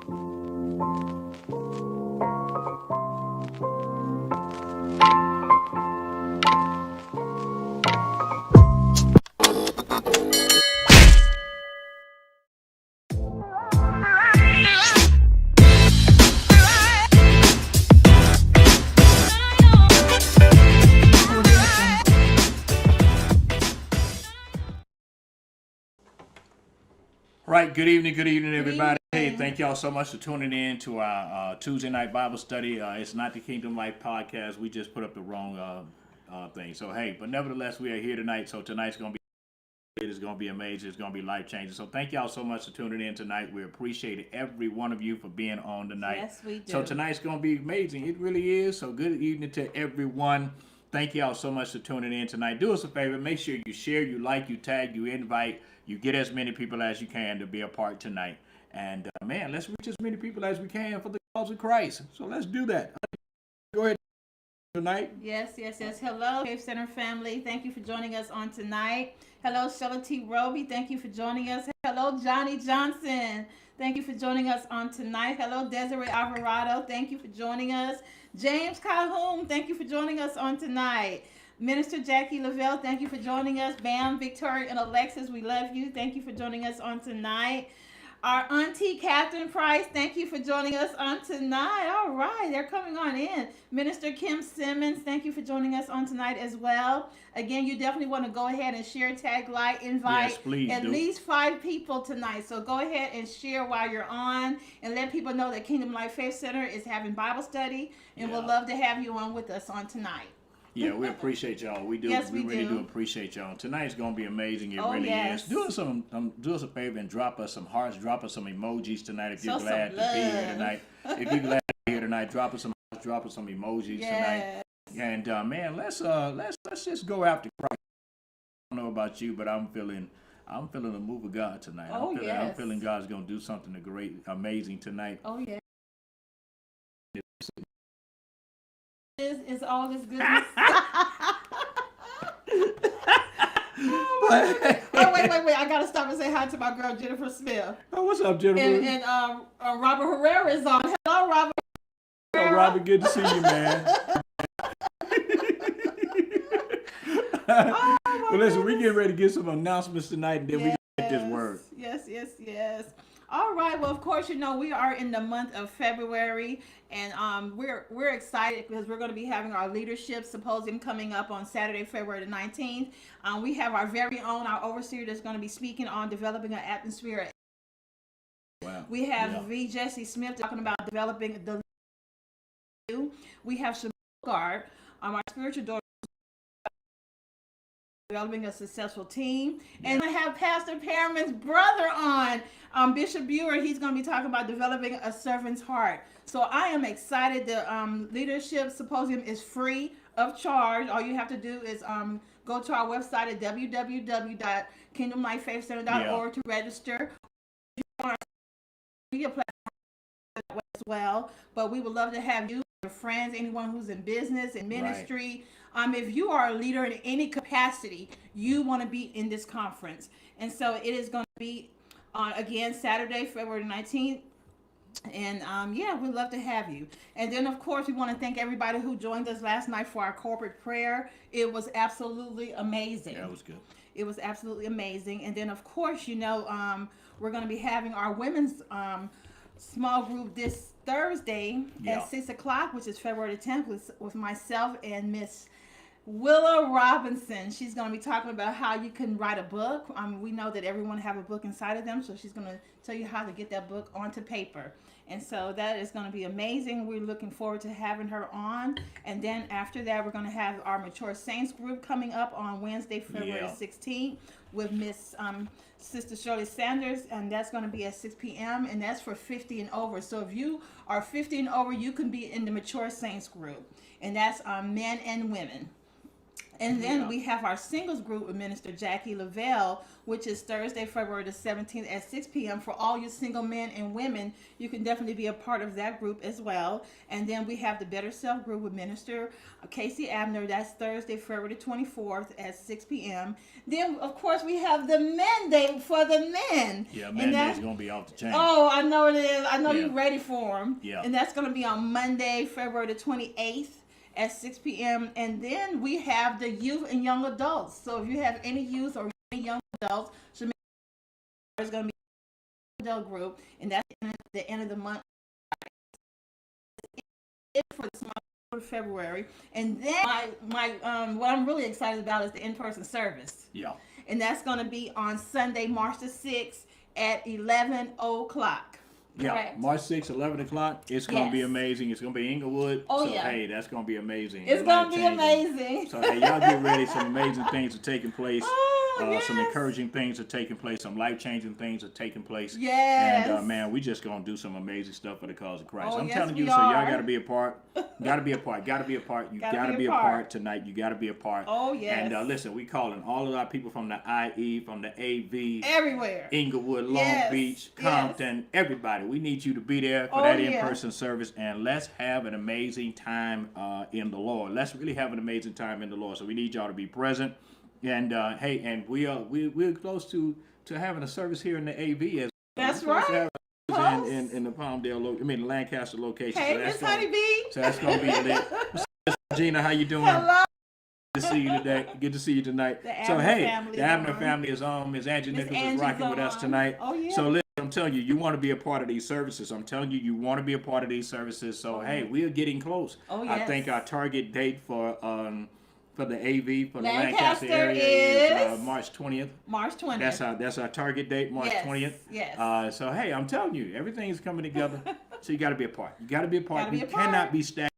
Right. Good evening, Good everybody. Hey, evening. thank y'all so much for tuning in to our Tuesday night Bible study. It's not the Kingdom Life podcast. We just put up the wrong thing. So hey, but nevertheless, we are here tonight. So tonight's gonna be, it is gonna be amazing. It's gonna be life changing. So thank y'all so much for tuning in tonight. We appreciate every one of you for being on tonight. Yes, we So do. tonight's gonna be amazing. It really is. So good evening to everyone. Thank y'all so much for tuning in tonight. Do us a favor. Make sure you share, you like, you tag, you invite, you get as many people as you can to be a part tonight. And man, let's reach as many people as we can for the cause of Christ. So let's do that. Go ahead tonight. Yes. Hello, Faith Center family. Thank you for joining us on tonight. Hello, Sheila T. Roby. Thank you for joining us. Hello, Johnny Johnson. Thank you for joining us on tonight. Hello, Desiree Alvarado. Thank you for joining us. James Calhoun. Thank you for joining us on tonight. Minister Jackie Lavelle, thank you for joining us. Bam, Victoria, and Alexis, we love you. Thank you for joining us on tonight. Our auntie Catherine Price, thank you for joining us on tonight. All right, they're coming on in. Minister Kim Simmons, thank you for joining us on tonight as well. Again, you definitely want to go ahead and share, tag, like, Yes, invite please at do. least 5 people tonight. So go ahead and share while you're on and let people know that Kingdom Life Faith Center is having Bible study and we'll Yeah. love to have you on with us on tonight. Yeah, we appreciate y'all. We do. Yes, We we really do do. appreciate y'all. Tonight's gonna be amazing. It Oh, really is. yes. Do us a favor and drop us some hearts. Drop us some emojis tonight if you're Show some glad to be here love. tonight. If you're glad to be here tonight, drop us some hearts. Drop us some emojis tonight. Yes. And man, let's just go after Christ. I don't know about you, but I'm feeling the move of God tonight. Oh, I'm yes. feeling God's gonna do something great, amazing tonight. Oh, yeah. Is all this goodness. Oh my goodness. Oh, wait. I gotta stop and say hi to my girl Jennifer Smith. Oh, what's up, Jennifer? And Robert Herrera is on. Hello, Robert Oh, Herrera. Robert, good to see you, man. Oh my But listen, we goodness. getting ready to get some announcements tonight, and then we get this word. Yes. All right. Well, of course, you know we are in the month of February, and we're excited because we're going to be having our leadership symposium coming up on Saturday, February the 19th. We have our very own our overseer that's going to be speaking on developing an atmosphere. Wow. We have Yeah. V. Jesse Smith talking about developing the. We have Shamil Guard, our spiritual daughter, developing a successful team. And I have Pastor Perriman's brother on, Bishop Buer. He's going to be talking about developing a servant's heart. So I am excited. The leadership symposium is free of charge. All you have to do is go to our website at www.kingdomlifefaithcenter.org to register. On our media platform as well. But we would love to have you, your friends, anyone who's in business and ministry. If you are a leader in any capacity, you want to be in this conference. And so it is going to be on again Saturday, February 19th. And yeah, we'd love to have you. And then, of course, we want to thank everybody who joined us last night for our corporate prayer. It was absolutely amazing. That was good. It was absolutely amazing. And then, of course, you know, we're going to be having our women's small group this Thursday at 6 o'clock, which is February the 10th, with myself and Miss Willa Robinson. She's going to be talking about how you can write a book. We know that everyone have a book inside of them, so she's going to tell you how to get that book onto paper. And so that is going to be amazing. We're looking forward to having her on. And then after that, we're going to have our Mature Saints group coming up on Wednesday, February 16th with Miss Sister Shirley Sanders, and that's going to be at 6 p.m. and that's for 50 and over. So if you are 50 and over, you can be in the Mature Saints group, and that's men and women. And then we have our singles group with Minister Jackie Lavelle, which is Thursday, February the 17th at 6 p.m. For all you single men and women, you can definitely be a part of that group as well. And then we have the Better Self group with Minister Casey Abner. That's Thursday, February the 24th at 6 p.m. Then, of course, we have the mandate for the men. Yeah, mandate's going to be off the chain. Oh, I know it is. I know you're ready for them. Yeah. And that's going to be on Monday, February the 28th. At 6 p.m. And then we have the youth and young adults. So if you have any youth or any young adults, there's going to be an adult group, and that's at the end of the month. For the month of February. And then my what I'm really excited about is the in-person service. Yeah. And that's going to be on Sunday, March the 6th at 11 o'clock. Correct. Yeah, March 6th, 11 o'clock. It's going to be amazing. It's going to be Inglewood. Oh, so, yeah. hey, that's going to be amazing. It's going to be amazing. So, hey, y'all get ready. Some amazing things are taking place. Yes. Some encouraging things are taking place. Some life-changing things are taking place. Yes. And, man, we just going to do some amazing stuff for the cause of Christ. Oh, I'm yes, telling you, we so y'all are. got to be a part. Got to be a part. Got to be a part. You got to be a part tonight. You got to be a part. Oh, yes. And listen, we calling all of our people from the IE, from the AV. Everywhere. Inglewood, Long Beach, Compton, everybody. We need you to be there for that in-person service, and let's have an amazing time in the Lord. Let's really have an amazing time in the Lord. So we need y'all to be present. And hey, and we're close to having a service here in the AV as that's right. In the Palmdale, the Lancaster location. Hey, so Miss Honeybee. So that's gonna be lit. Gina, how you doing? Hello. Good to see you today. Good to see you tonight. So hey, the Abner family is on. Miss Angie Nichols is rocking with us tonight. Oh yeah. So listen, I'm telling you, you want to be a part of these services. I'm telling you, you want to be a part of these services. So hey, we are getting close. Oh yes. I think our target date for the AV for the Lancaster area is March 20th. March 20th. That's our target date, March 20th. Yes. So hey, I'm telling you, everything is coming together. So you got to be a part. You got to be a part. You cannot be stagnant.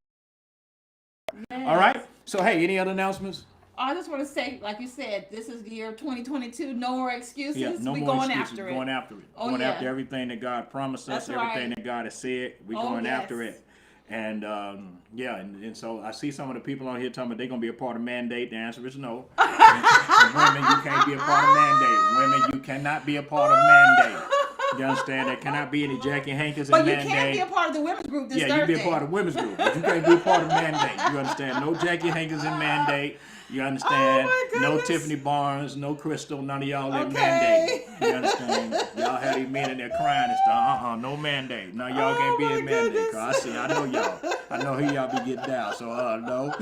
Yes. All right. So hey, any other announcements? I just want to say, like you said, this is the year 2022. No more excuses. Yeah, no we more going excuses. After it. Going after it. Oh, going after everything that God promised us, everything that God has said. We're going after it. And and so I see some of the people on here talking about they're going to be a part of mandate. The answer is no. Women, you can't be a part of mandate. Women, you cannot be a part of mandate. You understand? There cannot be any Jackie Hankins in mandate. But you can be a part of the women's group this Thursday. Yeah, you be a part of women's group, but you can't be a part of mandate. You understand? No Jackie Hankins in mandate. You understand? No Tiffany Barnes, no Crystal, none of y'all in mandate. You understand? Y'all had these men in there crying and stuff. No mandate. No, y'all can't be in mandate. Cause I know y'all. I know who y'all be getting down. So no.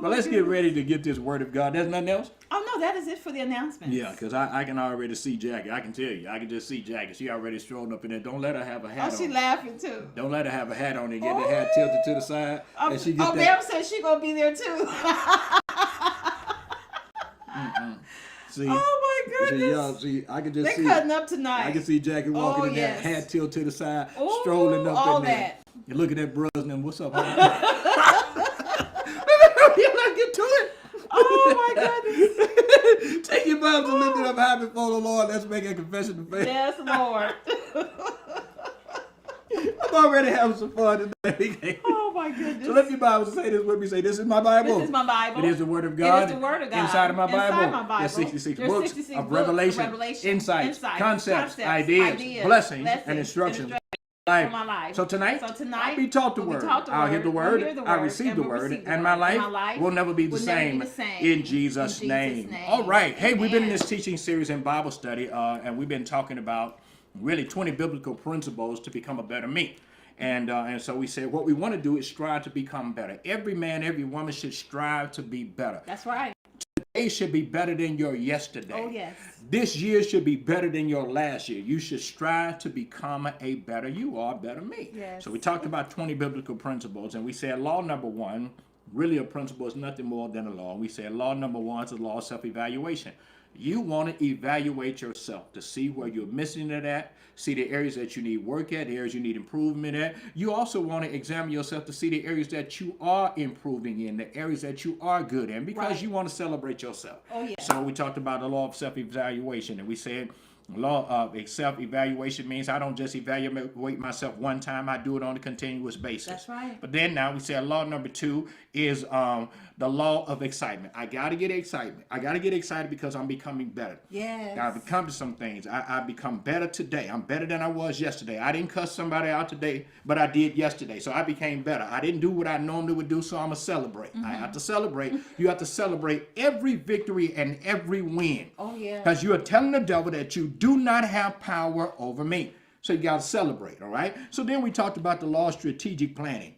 But let's get ready to get this word of God. There's nothing else? Oh, no, that is it for the announcements. Yeah, because I can already see Jackie. I can tell you. I can just see Jackie. She already strolling up in there. Don't let her have a hat on. Oh, she laughing too. Don't let her have a hat on and get the hat tilted to the side. And she get Ma'am said she going to be there too. See, oh my goodness! See, I can just They're cutting up tonight. I can see Jackie walking in there, hat tilted to the side, strolling up all in there. That. You look at that brother and what's up? Get to it. Oh my goodness! Take your Bible and lift it up high before the Lord. Let's make a confession of faith. Yes, Lord. I'm already having some fun today. Oh my goodness. So lift your Bible and say this with me. Say, this is my Bible. This is my Bible. It is the Word of God. It is the Word of God. Inside of my Bible. There's 66 There's books 66 of books revelation, insights, concepts, ideas, blessings, and instructions. For my life. So tonight, I'll be taught the word. I'll hear the word. I'll receive the word. And my life will never be the same in Jesus' name. All right. Hey, we've been in this teaching series in Bible study, and we've been talking about really 20 biblical principles to become a better me. And so we said what we want to do is strive to become better. Every man, every woman should strive to be better. That's right. Today should be better than your yesterday. Oh, yes. This year should be better than your last year. You should strive to become a better you or a better me. Yes. So we talked about 20 biblical principles, and we said law number one, really a principle is nothing more than a law. We said law number one is the law of self-evaluation. You want to evaluate yourself to see where you're missing it at, see the areas that you need work at, the areas you need improvement at. You also want to examine yourself to see the areas that you are improving in, the areas that you are good in, because you want to celebrate yourself. Oh, yeah. So we talked about the law of self-evaluation, and we said Law of self-evaluation means I don't just evaluate myself one time. I do it on a continuous basis. That's right. But then now we say law number 2 is the law of excitement. I got to get excitement. I got to get excited because I'm becoming better. Yes. I've become some things. I become better today. I'm better than I was yesterday. I didn't cuss somebody out today, but I did yesterday. So I became better. I didn't do what I normally would do, so I'm going to celebrate. I have to celebrate. You have to celebrate every victory and every win. Oh, yeah. Because you are telling the devil that you do not have power over me. So you got to celebrate, all right? So then we talked about the law of strategic planning.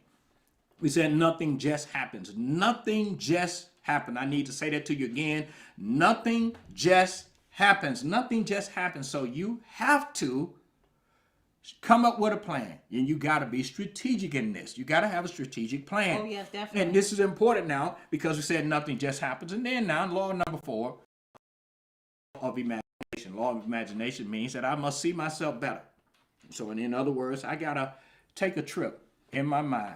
We said nothing just happens. Nothing just happens. I need to say that to you again. Nothing just happens. Nothing just happens. So you have to come up with a plan. And you got to be strategic in this. You got to have a strategic plan. Oh, yes, definitely. And this is important now because we said nothing just happens. And then now, law number 4 of imagination. Law of imagination means that I must see myself better. So in other words, I got to take a trip in my mind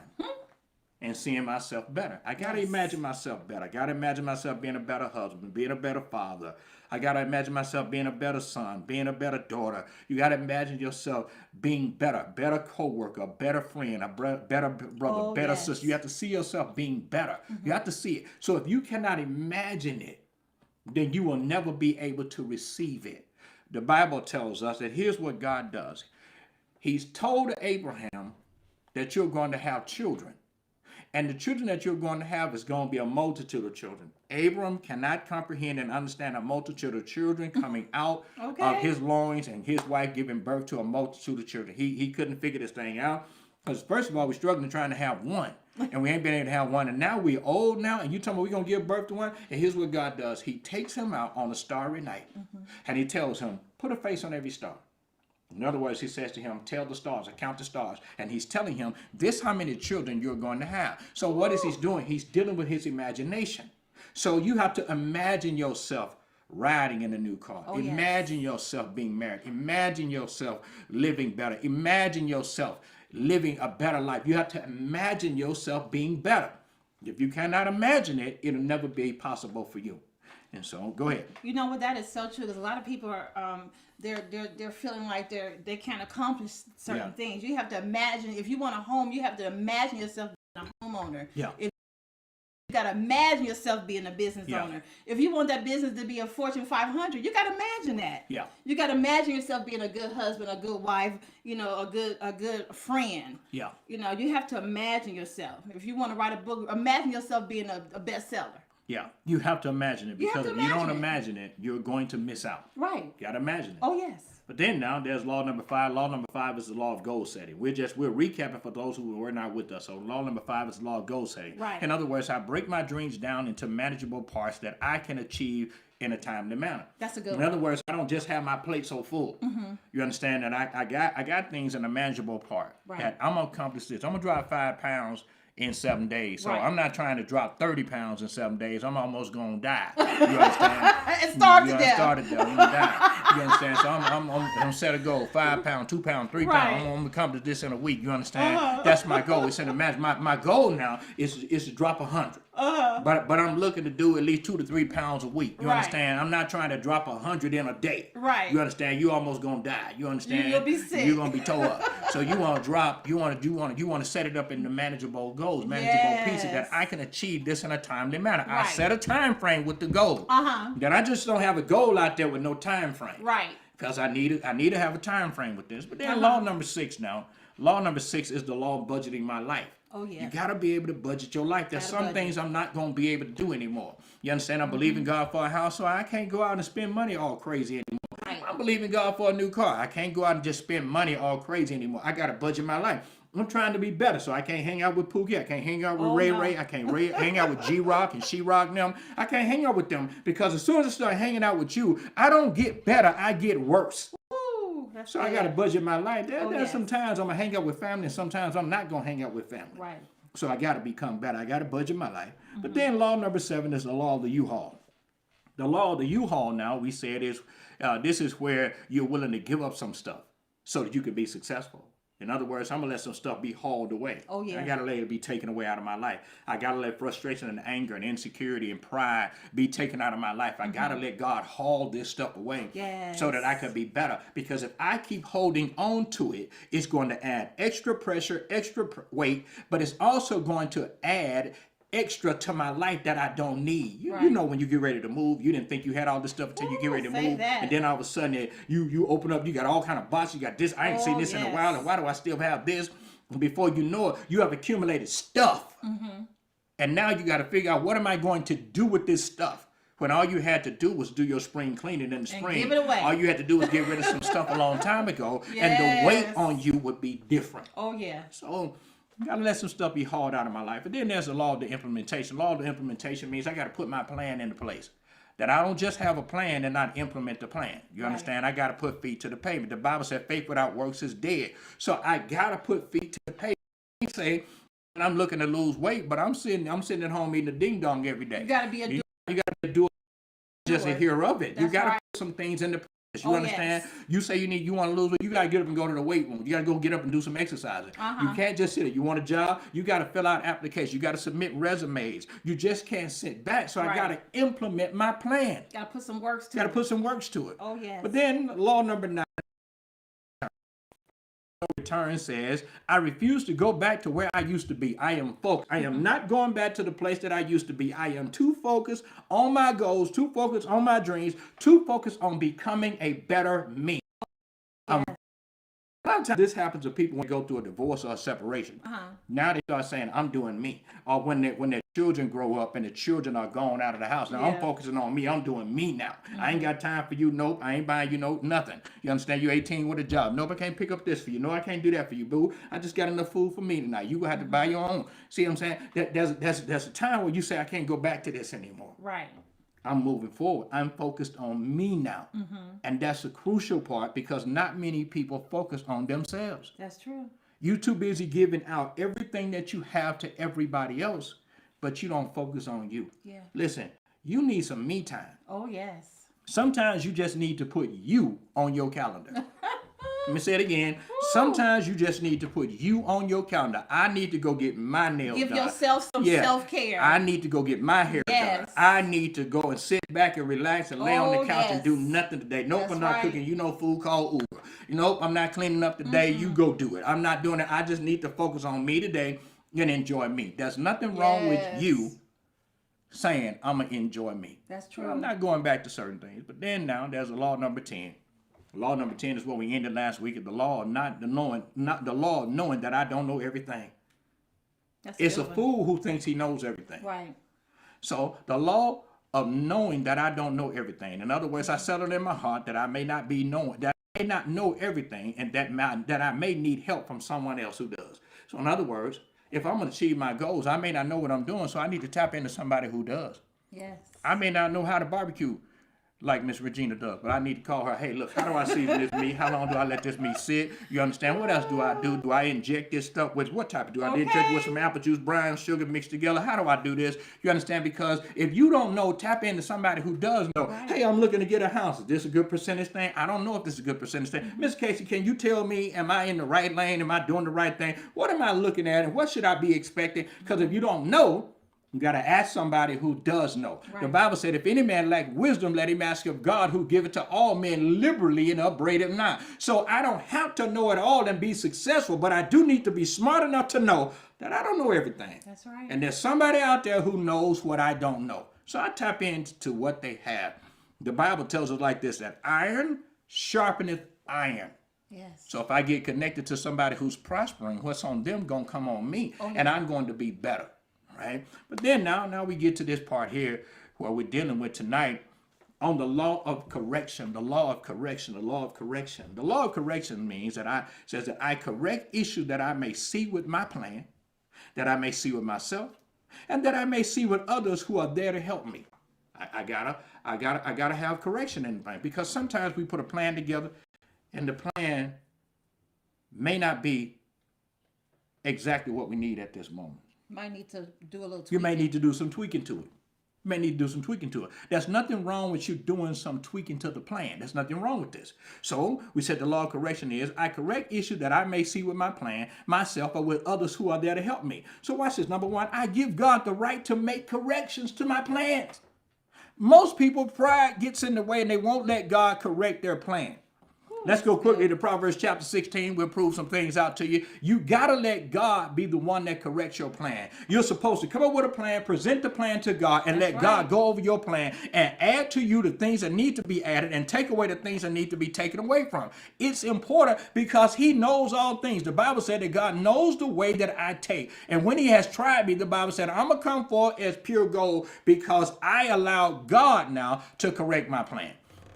and seeing myself better. I got to imagine myself better. I got to imagine myself being a better husband, being a better father. I got to imagine myself being a better son, being a better daughter. You got to imagine yourself being better co-worker, better friend, a better brother, better sister. You have to see yourself being better. You have to see it. So if you cannot imagine it, then you will never be able to receive it. The Bible tells us that here's what God does. He's told Abraham that you're going to have children. And the children that you're going to have is going to be a multitude of children. Abram cannot comprehend and understand a multitude of children coming out of his loins and his wife giving birth to a multitude of children. He couldn't figure this thing out. Because first of all, we're struggling trying to have one. And we ain't been able to have one. And now we're old now. And you tell me we're going to give birth to one. And here's what God does. He takes him out on a starry night. And he tells him, put a face on every star. In other words, he says to him, tell the stars, or count the stars. And he's telling him, this how many children you're going to have. So what is he doing? He's dealing with his imagination. So you have to imagine yourself riding in a new car. Imagine yourself being married. Imagine yourself living better. Imagine yourself living a better life. You have to imagine yourself being better. If you cannot imagine it, it'll never be possible for you. And so, go ahead. You know what? That is so true. Because a lot of people are, they're feeling like they can't accomplish certain things. You have to imagine. If you want a home, you have to imagine yourself being a homeowner. Yeah. You got to imagine yourself being a business owner. If you want that business to be a Fortune 500, you got to imagine that. Yeah. You got to imagine yourself being a good husband, a good wife, a good friend. Yeah. You have to imagine yourself. If you want to write a book, imagine yourself being a bestseller. Yeah, you have to imagine it, because if you don't imagine it, you're going to miss out. Right. You got to imagine it. Oh, yes. But then now there's law number 5. Law number 5 is the law of goal setting. We're recapping for those who were not with us. So law number 5 is the law of goal setting. Right. In other words, I break my dreams down into manageable parts that I can achieve in a timely manner. That's a good one. In other words, I don't just have my plate so full. You understand that I got things in a manageable part. Right. That I'm gonna accomplish this. I'm gonna drop 5 pounds in 7 days. So I'm not trying to drop 30 pounds in 7 days. I'm almost going to die. You understand? It started there. Started there. I'm going to die. You understand? So I'm set a goal. 5 pounds, 2 pounds, 3 pounds. I'm going to accomplish this in a week. You understand? That's my goal. It's in the match. My goal now is to drop 100. But I'm looking to do at least 2 to 3 pounds a week. You understand? I'm not trying to drop 100 in a day. Right. You understand? You almost going to die. You understand? You'll be sick. You're going to be tore up. So you want to drop, you want to set it up in the manageable goals, manageable pieces that I can achieve this in a timely manner. I set a time frame with the goal. Then I just don't have a goal out there with no time frame. Right. Because I need to have a time frame with this. But then law number 6 now. Law number 6 is the law of budgeting my life. Oh, yeah. You got to be able to budget your life. There's some things I'm not going to be able to do anymore. You understand? I believe in God for a house, so I can't go out and spend money all crazy anymore. Right. I believe in God for a new car. I can't go out and just spend money all crazy anymore. I got to budget my life. I'm trying to be better, so I can't hang out with Pookie. I can't hang out with Ray. I can't hang out with G-Rock and She-Rock and them. I can't hang out with them because as soon as I start hanging out with you, I don't get better. I get worse. So I got to budget my life. There's sometimes I'm going to hang out with family, and sometimes I'm not going to hang out with family. Right. So I got to become better. I got to budget my life. But then law number 7 is the law of the U-Haul. The law of the U-Haul now, we said, is this is where you're willing to give up some stuff so that you can be successful. In other words, I'm gonna let some stuff be hauled away. Oh, yeah. I gotta let it be taken away out of my life. I gotta let frustration and anger and insecurity and pride be taken out of my life. I gotta let God haul this stuff away, so that I can be better. Because if I keep holding on to it, it's going to add extra pressure, extra weight, but it's also going to add extra to my life that I don't need. You know, when you get ready to move, you didn't think you had all this stuff until you get ready to move, and then all of a sudden you open up, you got all kind of boxes, you got this. I ain't seen this in a while, and why do I still have this? And before you know it, you have accumulated stuff, and now you got to figure out, what am I going to do with this stuff? When all you had to do was do your spring cleaning in the spring. Give it away. All you had to do was get rid of some stuff a long time ago, and the weight on you would be different. Oh, yeah. So I gotta let some stuff be hauled out of my life. And then there's the law of the implementation. Law of the implementation means I gotta put my plan into place. That I don't just have a plan and not implement the plan. You understand? I gotta put feet to the pavement. The Bible said faith without works is dead. So I gotta put feet to the pavement. I say, I'm looking to lose weight, but I'm sitting at home eating a ding dong every day. You gotta be a you gotta do it, just a hear of it. You gotta put some things into place. You understand? Yes. You say you want to lose weight, you gotta get up and go to the weight room. You gotta go get up and do some exercising. You can't just sit there. You want a job, you gotta fill out applications. You gotta submit resumes. You just can't sit back. So I gotta implement my plan. Gotta put some works to it. Gotta put some works to it. Oh, yes. But then law number 9, return, says, I refuse to go back to where I used to be. I am focused. I am not going back to the place that I used to be. I am too focused on my goals, too focused on my dreams, too focused on becoming a better me. A lot of times this happens to people when they go through a divorce or a separation. Now they start saying, I'm doing me. Or when their children grow up and the children are gone out of the house. Now I'm focusing on me. I'm doing me now. I ain't got time for you. Nope. I ain't buying you nothing. You understand? You're 18 with a job. Nope, I can't pick up this for you. No, I can't do that for you, boo. I just got enough food for me tonight. You gonna have to buy your own. See what I'm saying? There's a time where you say, I can't go back to this anymore. Right. I'm moving forward. I'm focused on me now. And that's a crucial part, because not many people focus on themselves. That's true. You're too busy giving out everything that you have to everybody else, but you don't focus on you. Yeah. Listen, you need some me time. Oh, yes. Sometimes you just need to put you on your calendar. Let me say it again. Sometimes you just need to put you on your calendar. I need to go get my nails done. Give yourself some self-care. I need to go get my hair done. I need to go and sit back and relax and lay on the couch and do nothing today. Nope, I'm not cooking. You know, food called Uber. Nope, I'm not cleaning up today. You go do it. I'm not doing it. I just need to focus on me today and enjoy me. There's nothing wrong with you saying, I'm going to enjoy me. That's true. Well, I'm not going back to certain things. But then now there's a law number 10. Law number 10 is what we ended last week. The law of not the law of knowing that I don't know everything. It's a fool who thinks he knows everything. Right. So the law of knowing that I don't know everything. In other words, I settled in my heart that I may not know everything, and that I may need help from someone else who does. So in other words, if I'm going to achieve my goals, I may not know what I'm doing, so I need to tap into somebody who does. Yes. I may not know how to barbecue like Miss Regina does, but I need to call her. Hey, look, how do I season this meat? How long do I let this meat sit? You understand? What else do I do? Do I inject this stuff with what type of? Do I inject it with some apple juice, brown sugar mixed together? How do I do this? You understand? Because if you don't know, tap into somebody who does know. Right. Hey, I'm looking to get a house. Is this a good percentage thing? I don't know if this is a good percentage thing. Miss Casey, can you tell me, am I in the right lane? Am I doing the right thing? What am I looking at, and what should I be expecting? Because if you don't know, you got to ask somebody who does know. Right. The Bible said, if any man lack wisdom, let him ask of God, who giveth to all men liberally and upbraideth not. So I don't have to know it all and be successful, but I do need to be smart enough to know that I don't know everything. That's right. And there's somebody out there who knows what I don't know. So I tap into what they have. The Bible tells us like this, that iron sharpeneth iron. Yes. So if I get connected to somebody who's prospering, what's on them going to come on me, and I'm going to be better. Right? But then now we get to this part here where we're dealing with tonight on the law of correction. The law of correction. The law of correction. The law of correction means that I correct issues that I may see with my plan, that I may see with myself, and that I may see with others who are there to help me. I gotta have correction in the plan, because sometimes we put a plan together and the plan may not be exactly what we need at this moment. Might need to do a little tweaking. You may need to do some tweaking to it. may need to do some tweaking to it. There's nothing wrong with you doing some tweaking to the plan. There's nothing wrong with this. So we said the law of correction is I correct issues that I may see with my plan, myself, or with others who are there to help me. So watch this. Number one, I give God the right to make corrections to my plans. Most people, pride gets in the way and they won't let God correct their plan. Let's go quickly to Proverbs chapter 16. We'll prove some things out to you. You got to let God be the one that corrects your plan. You're supposed to come up with a plan, present the plan to God, and let God go over your plan and add to you the things that need to be added and take away the things that need to be taken away from. It's important because he knows all things. The Bible said that God knows the way that I take. And when he has tried me, the Bible said, I'm going to come forth as pure gold because I allow God now to correct my plan.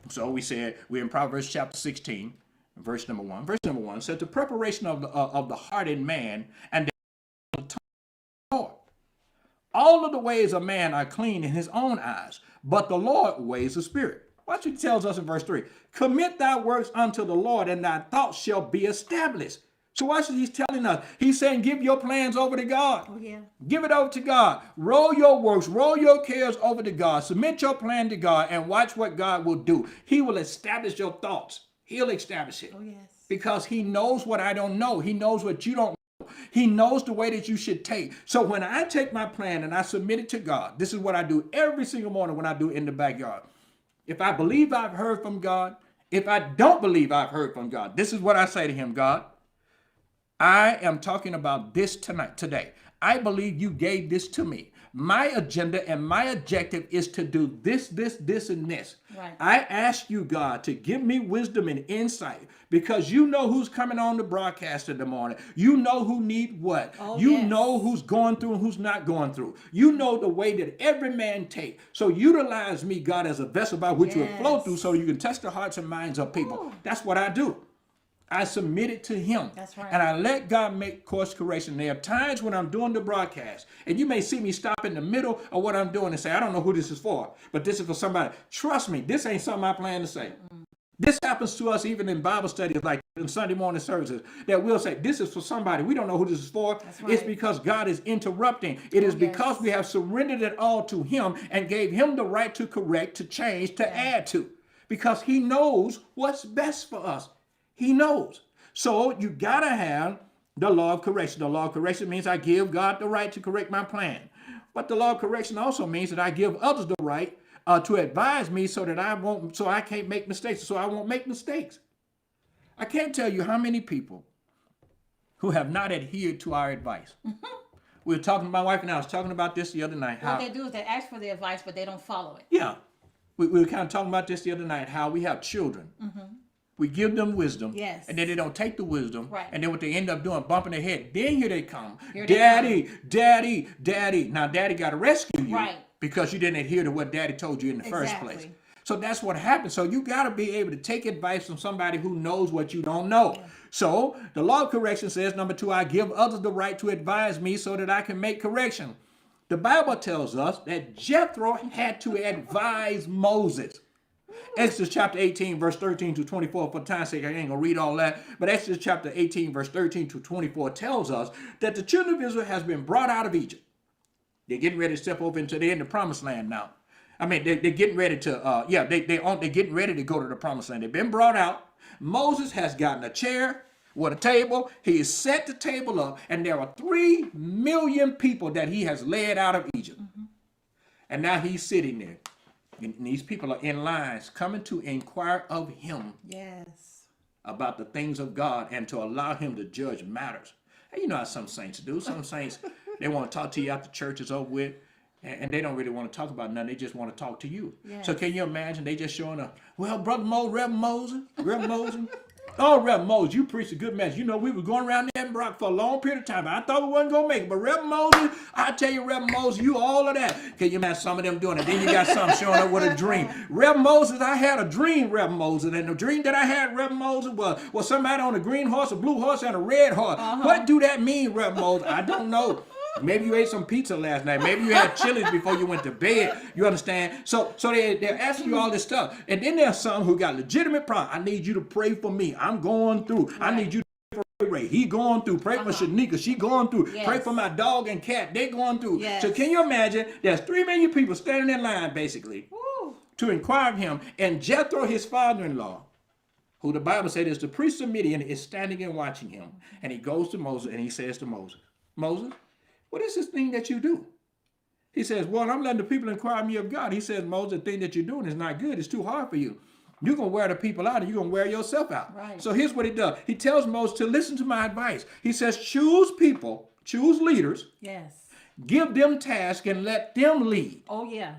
So we said we're in Proverbs chapter 16, verse number 1. Verse number 1 said the preparation of the heart in man and the tongue of the Lord. All of the ways of man are clean in his own eyes, but the Lord weighs the spirit. Watch what he tells us in verse 3. Commit thy works unto the Lord, and thy thoughts shall be established. So watch what he's telling us. He's saying, give your plans over to God. Oh, yeah. Give it over to God. Roll your works, roll your cares over to God. Submit your plan to God and watch what God will do. He will establish your thoughts. He'll establish it. Oh, yes. Because he knows what I don't know. He knows what you don't know. He knows the way that you should take. So when I take my plan and I submit it to God, this is what I do every single morning when I do it in the backyard. If I believe I've heard from God, if I don't believe I've heard from God, this is what I say to him, God. I am talking about this today. I believe you gave this to me. My agenda and my objective is to do this, and this. Right. I ask you, God, to give me wisdom and insight because you know who's coming on the broadcast in the morning. You know who need what. Oh, you yes. know who's going through and who's not going through. You know the way that every man take. So utilize me, God, as a vessel by which you will flow through so you can touch the hearts and minds of people. Ooh. That's what I do. I submit it to him. That's right. And I let God make course correction. There are times when I'm doing the broadcast, and you may see me stop in the middle of what I'm doing and say, I don't know who this is for, but this is for somebody. Trust me, this ain't something I plan to say. This happens to us even in Bible studies, like in Sunday morning services, that we'll say, this is for somebody. We don't know who this is for. That's right. It's because God is interrupting. It is because we have surrendered it all to him and gave him the right to correct, to change, to add to. Because he knows what's best for us. He knows. So you got to have the law of correction. The law of correction means I give God the right to correct my plan. But the law of correction also means that I give others the right to advise me so that I can't make mistakes, so I won't make mistakes. I can't tell you how many people who have not adhered to our advice. We were talking, my wife and I was talking about this the other night. What they do is they ask for the advice, but they don't follow it. Yeah. We were kind of talking about this the other night, how we have children. We give them wisdom, and then they don't take the wisdom, and then what they end up doing, bumping their head. Then here they come, daddy. Now daddy got to rescue you because you didn't adhere to what daddy told you in the first place. So that's what happens. So you got to be able to take advice from somebody who knows what you don't know. So the law of correction says, number 2, I give others the right to advise me so that I can make correction. The Bible tells us that Jethro had to advise Moses. Exodus chapter 18, verse 13 to 24. For time's sake, I ain't going to read all that. But Exodus chapter 18, verse 13 to 24 tells us that the children of Israel has been brought out of Egypt. They're getting ready to step over into the promised land now. I mean, they're getting ready to, they're getting ready to go to the promised land. They've been brought out. Moses has gotten a chair with a table. He has set the table up, and there are 3 million people that he has led out of Egypt. And now he's sitting there. And these people are in lines coming to inquire of him about the things of God and to allow him to judge matters. And you know how some saints do. Some saints, they want to talk to you after church is over with, and they don't really want to talk about nothing. They just want to talk to you. So can you imagine they just showing up, well, Brother Reverend Moses. Oh, Reverend Moses, you preached a good message. You know, we were going around there in Brock for a long period of time. I thought we wasn't going to make it. But Reverend Moses, I tell you, Reverend Moses, you all of that. Can you imagine some of them doing it? Then you got some showing up with a dream. Reverend Moses, I had a dream, Reverend Moses. And the dream that I had, Reverend Moses, was somebody on a green horse, a blue horse, and a red horse. What do that mean, Reverend Moses? I don't know. Maybe you ate some pizza last night. Maybe you had Chili's before you went to bed. You understand? So they're asking you all this stuff. And then there's some who got legitimate problems. I need you to pray for me. I'm going through. I need you to pray Ray. He going through. Pray for Shanika. She going through. Yes. Pray for my dog and cat. They going through. Yes. So can you imagine? There's 3 million people standing in line, basically, Woo. to inquire of him. And Jethro, his father-in-law, who the Bible said is the priest of Midian, is standing and watching him. And he goes to Moses and he says to Moses, Moses, what is this thing that you do? He says, well, I'm letting the people inquire me of God. He says, Moses, the thing that you're doing is not good. It's too hard for you. You're going to wear the people out and you're going to wear yourself out. Right. So here's what he does. He tells Moses to listen to my advice. He says, choose people, choose leaders, Yes. give them tasks and let them lead. Oh, yeah.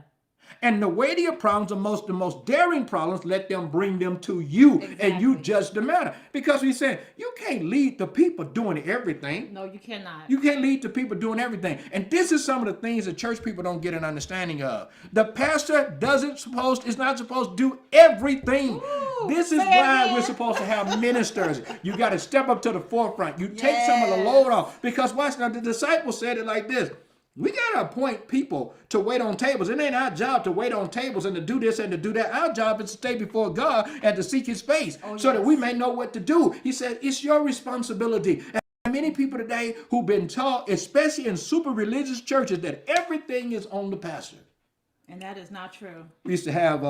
And the weightier problems, the most daring problems, let them bring them to you. Exactly. And you judge the matter. Because he said, you can't lead the people doing everything. No, you cannot. You can't lead the people doing everything. And this is some of the things that church people don't get an understanding of. The pastor is not supposed to do everything. Ooh, This is say why it we're again. supposed to have ministers. You got to step up to the forefront. You take some of the load off. Because watch now, the disciples said it like this. We got to appoint people to wait on tables. It ain't our job to wait on tables and to do this and to do that. Our job is to stay before God and to seek his face so that we may know what to do. He said, it's your responsibility. And many people today who've been taught, especially in super religious churches, that everything is on the pastor. And that is not true. We used to have,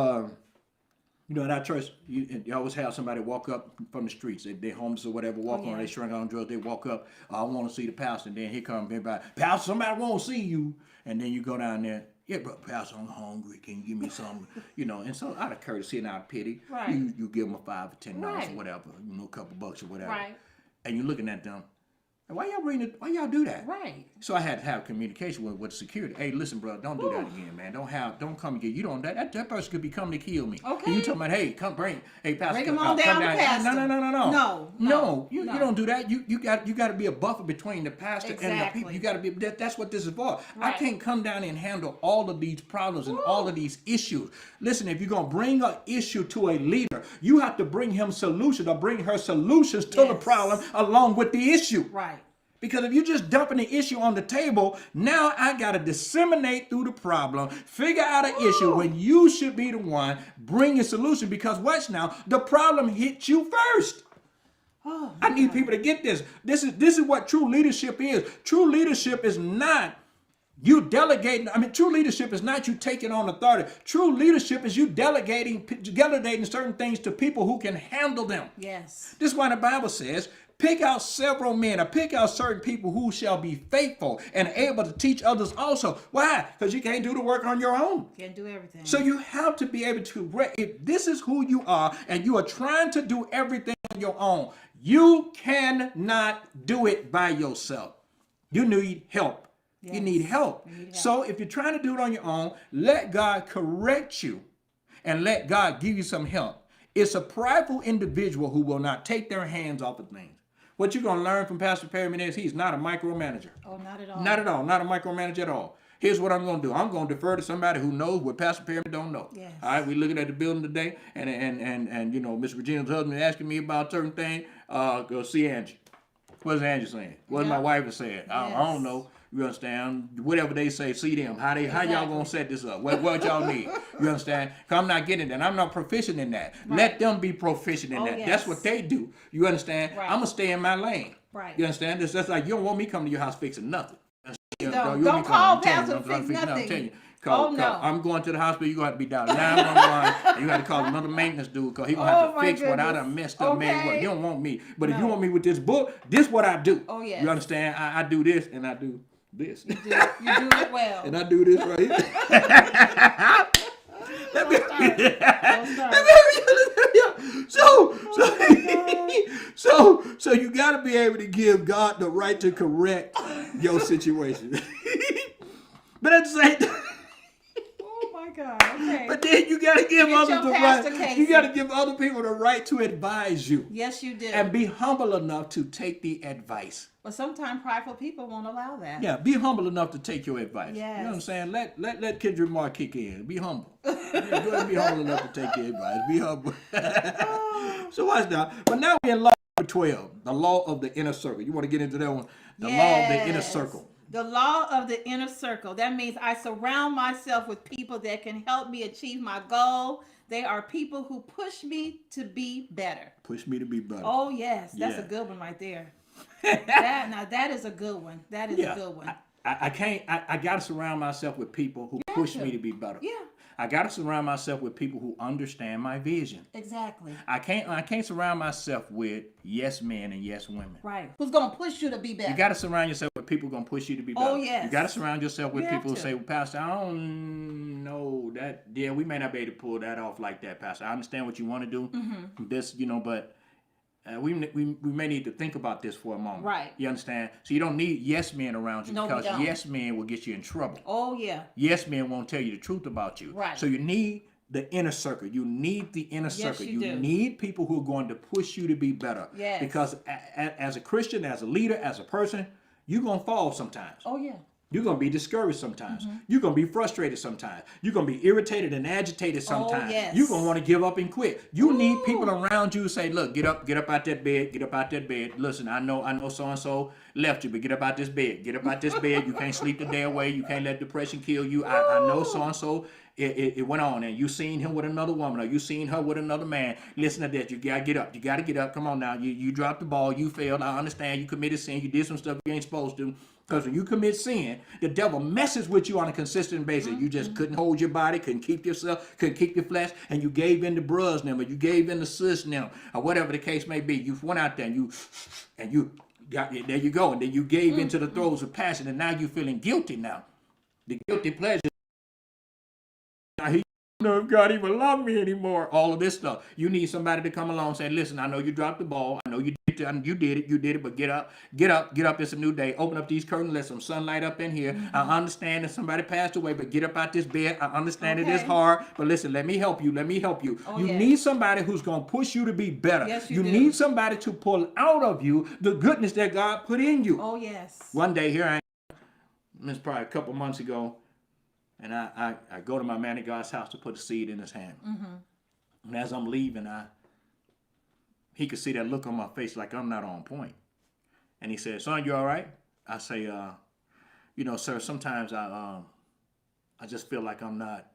in our church, you always have somebody walk up from the streets. They homeless or whatever, walk on, they shrink on drugs, they walk up, I want to see the pastor. And then here comes everybody, Pastor, somebody won't see you. And then you go down there, yeah, but Pastor, I'm hungry. Can you give me something? And so out of courtesy and out of pity, Right. you give them a $5 or $10 Right. or whatever, a couple bucks or whatever. Right. And you're looking at them, why y'all do that? Right. So I had to have communication with security. Hey, listen, bro, don't do that again, man. Don't come again. You don't that person could be coming to kill me. Okay. And you talking about, hey, come hey, pastor, Bring him on down to pastor. No. You No. don't do that. You got to be a buffer between the pastor and the Exactly. people. You got to be. That's what this is for. I Right. can't come down and handle all of these problems and all of these issues. Listen, if you're gonna bring an issue to a leader, you have to bring him solutions or bring her solutions to the Yes. problem along with the issue. Right. Because if you're just dumping the issue on the table, now I got to disseminate through the problem, figure out an issue when you should be the one bringing a solution. Because watch now, the problem hits you first. Oh, I need people to get this. This is what true leadership is. True leadership is not you delegating. True leadership is not you taking on authority. True leadership is you delegating certain things to people who can handle them. yes. This is why the Bible says, pick out several men or pick out certain people who shall be faithful and able to teach others also. Why? Because you can't do the work on your own. Can't do everything. So you have to be able to, if this is who you are and you are trying to do everything on your own, you cannot do it by yourself. You need help. Yes. You need help. So if you're trying to do it on your own, let God correct you and let God give you some help. It's a prideful individual who will not take their hands off of things. What you're going to learn from Pastor Perryman is he's not a micromanager. Oh, not at all. Not at all. Not a micromanager at all. Here's what I'm going to do. I'm going to defer to somebody who knows what Pastor Perryman don't know. Yes. All right, we looking at the building today, and Miss Regina's husband asking me about certain things. Go see Angie. What's Angie saying? What's my wife is saying? I don't know. You understand? Whatever they say, see them. How y'all gonna set this up? What y'all need? You understand? Cause I'm not getting that. I'm not proficient in that. Right. Let them be proficient in that. Yes. That's what they do. You understand? Right. I'm gonna stay in my lane. Right. You understand? It's just like you don't want me coming to your house fixing nothing. You Don't want me call coming, I'm Pastor telling you, to fix I'm nothing. telling you. Oh, no. I'm going to the hospital. You got to be down 911. You got to call another maintenance dude because he gonna have Oh, to my fix what I goodness. done messed up. Man, Okay. you don't want me. But if you No. want me with this book, this what I do. Oh, yes. You understand? I do this and I do this. You do it well. And I do this right here. Don't start. So you got to be able to give God the right to correct your situation. But at the same time, Oh my God. Okay. but then you got to give Get others your the Pastor right. Casey. You got to give other people the right to advise you, Yes, you do. and be humble enough to take the advice. But sometimes prideful people won't allow that. Yeah, be humble enough to take your advice. Yes. You know what I'm saying? Let Kendrick Lamar kick in. Be humble. Yeah, go ahead and be humble enough to take your advice. Be humble. So watch now. But now we're in law number 12, the law of the inner circle. You want to get into that one? The law of the inner Yes. circle. The law of the inner circle. That means I surround myself with people that can help me achieve my goal. They are people who push me to be better. Push me to be better. Oh, yes. That's Yeah. a good one right there. That is a good one. That is a good one. I can't. I got to surround myself with people who push me to be better. Yeah. I got to surround myself with people who understand my vision. Exactly. I can't surround myself with yes men and yes women. Right. Who's gonna push you to be better? You got to surround yourself with people who are gonna push you to be better. Oh, yes. You got to surround yourself with You people who have say, to. well, Pastor, I don't know that. Yeah, we may not be able to pull that off like that, Pastor. I understand what you want to do. This, but we may need to think about this for a moment. Right. You understand? So you don't need yes men around you No, we because don't. yes men will get you in trouble. Oh yeah. Yes men won't tell you the truth about you. Right. So you need the inner circle. You need the inner circle. you do. Need people who are going to push you to be better. Yes. Because as a Christian, as a leader, as a person, you're going to fall sometimes. Oh yeah. You're going to be discouraged sometimes. You're going to be frustrated sometimes. You're going to be irritated and agitated sometimes. yes. You're going to want to give up and quit. You need people around you who say, look, get up out that bed, get up out that bed. Listen, I know so-and-so left you, but get up out this bed. Get up out this bed. You can't sleep the day away. You can't let depression kill you. I know so-and-so. It went on, and you seen him with another woman, or you seen her with another man. Listen to this. You gotta get up. You gotta get up. Come on now. You dropped the ball. You failed. I understand. You committed sin. You did some stuff you ain't supposed to. Because when you commit sin, the devil messes with you on a consistent basis. You just couldn't hold your body, couldn't keep yourself, couldn't keep your flesh, and you gave in to bros them, or you gave in to sis them, or whatever the case may be. You went out there and you got there. You go, and then you gave into the throes of passion, and now you're feeling guilty now. The guilty pleasure. Now he don't know if God even love me anymore. All of this stuff. You need somebody to come along and say, listen, I know you dropped the ball. I know you did it, but get up. It's a new day. Open up these curtains, let some sunlight up in here. I understand that somebody passed away, but get up out this bed. I understand it is hard, but listen, let me help you. Oh, You yes. need somebody who's going to push you to be better. Yes, you do. need somebody to pull out of you the goodness that God put in you. Oh yes. One day here I am, this is probably a couple months ago, and I go to my man of God's house to put a seed in his hand. And as I'm leaving, he could see that look on my face like I'm not on point. And he said, son, you all right? I say, sir, sometimes I just feel like I'm not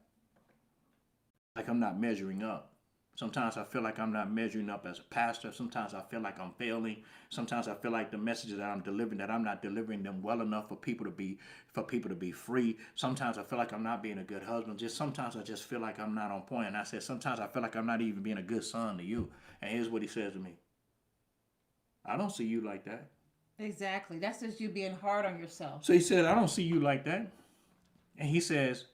measuring up. Sometimes I feel like I'm not measuring up as a pastor. Sometimes I feel like I'm failing. Sometimes I feel like the messages that I'm delivering, that I'm not delivering them well enough for people to be free. Sometimes I feel like I'm not being a good husband. Sometimes I just feel like I'm not on point. And I said, sometimes I feel like I'm not even being a good son to you. And here's what he says to me. I don't see you like that. Exactly. That's just you being hard on yourself. So he said, I don't see you like that. And he says,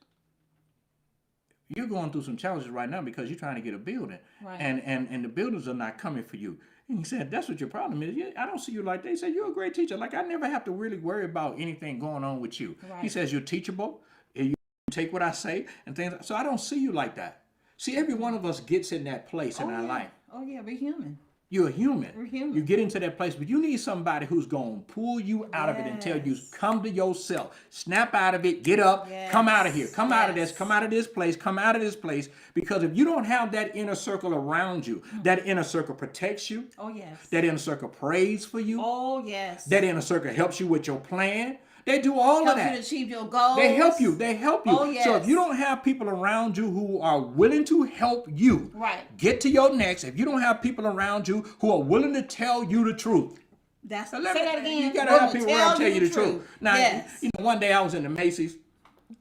you're going through some challenges right now because you're trying to get a building. Right. And the buildings are not coming for you. And he said, that's what your problem is. I don't see you like that. He said, you're a great teacher. Like, I never have to really worry about anything going on with you. Right. He says, you're teachable. And you take what I say and things. So I don't see you like that. See, every one of us gets in that place in our life. Oh yeah, we're human. You're a human. We're human. You get into that place, but you need somebody who's going to pull you out of it and tell you, Yes. come to yourself. Snap out of it. Get up. Yes. Come out of here. Come out of this. Yes. Come out of this place. Come out of this place. Because if you don't have that inner circle around you, that inner circle protects you. Oh yes. That inner circle prays for you. Oh yes. That inner circle helps you with your plan. They do all help of that. you to achieve your goals. They help you. They help you. Oh, yes. So if you don't have people around you who are willing to help you Right. get to your next, if you don't have people around you who are willing to tell you the truth. That's Say that again. You gotta have people around tell you the truth. Now, Yes. one day I was in the Macy's.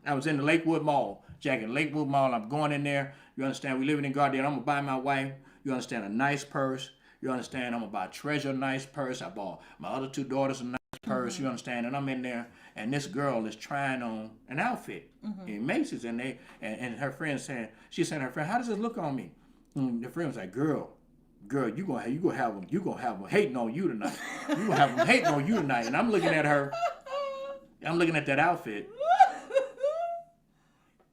I was in the Lakewood Mall. Jack in Lakewood Mall. I'm going in there. You understand? We living in Gardena. I'm gonna buy my wife. You understand? A nice purse. You understand? I'm gonna buy Treasure a nice purse. I bought my other two daughters a nice purse. You understand? And I'm in there, and this girl is trying on an outfit in Macy's, and her friend saying, she said to her friend, how does this look on me? And the friend was like, girl, you gonna have them hating on you tonight. You gonna have them hating on you tonight. And I'm looking at her. I'm looking at that outfit.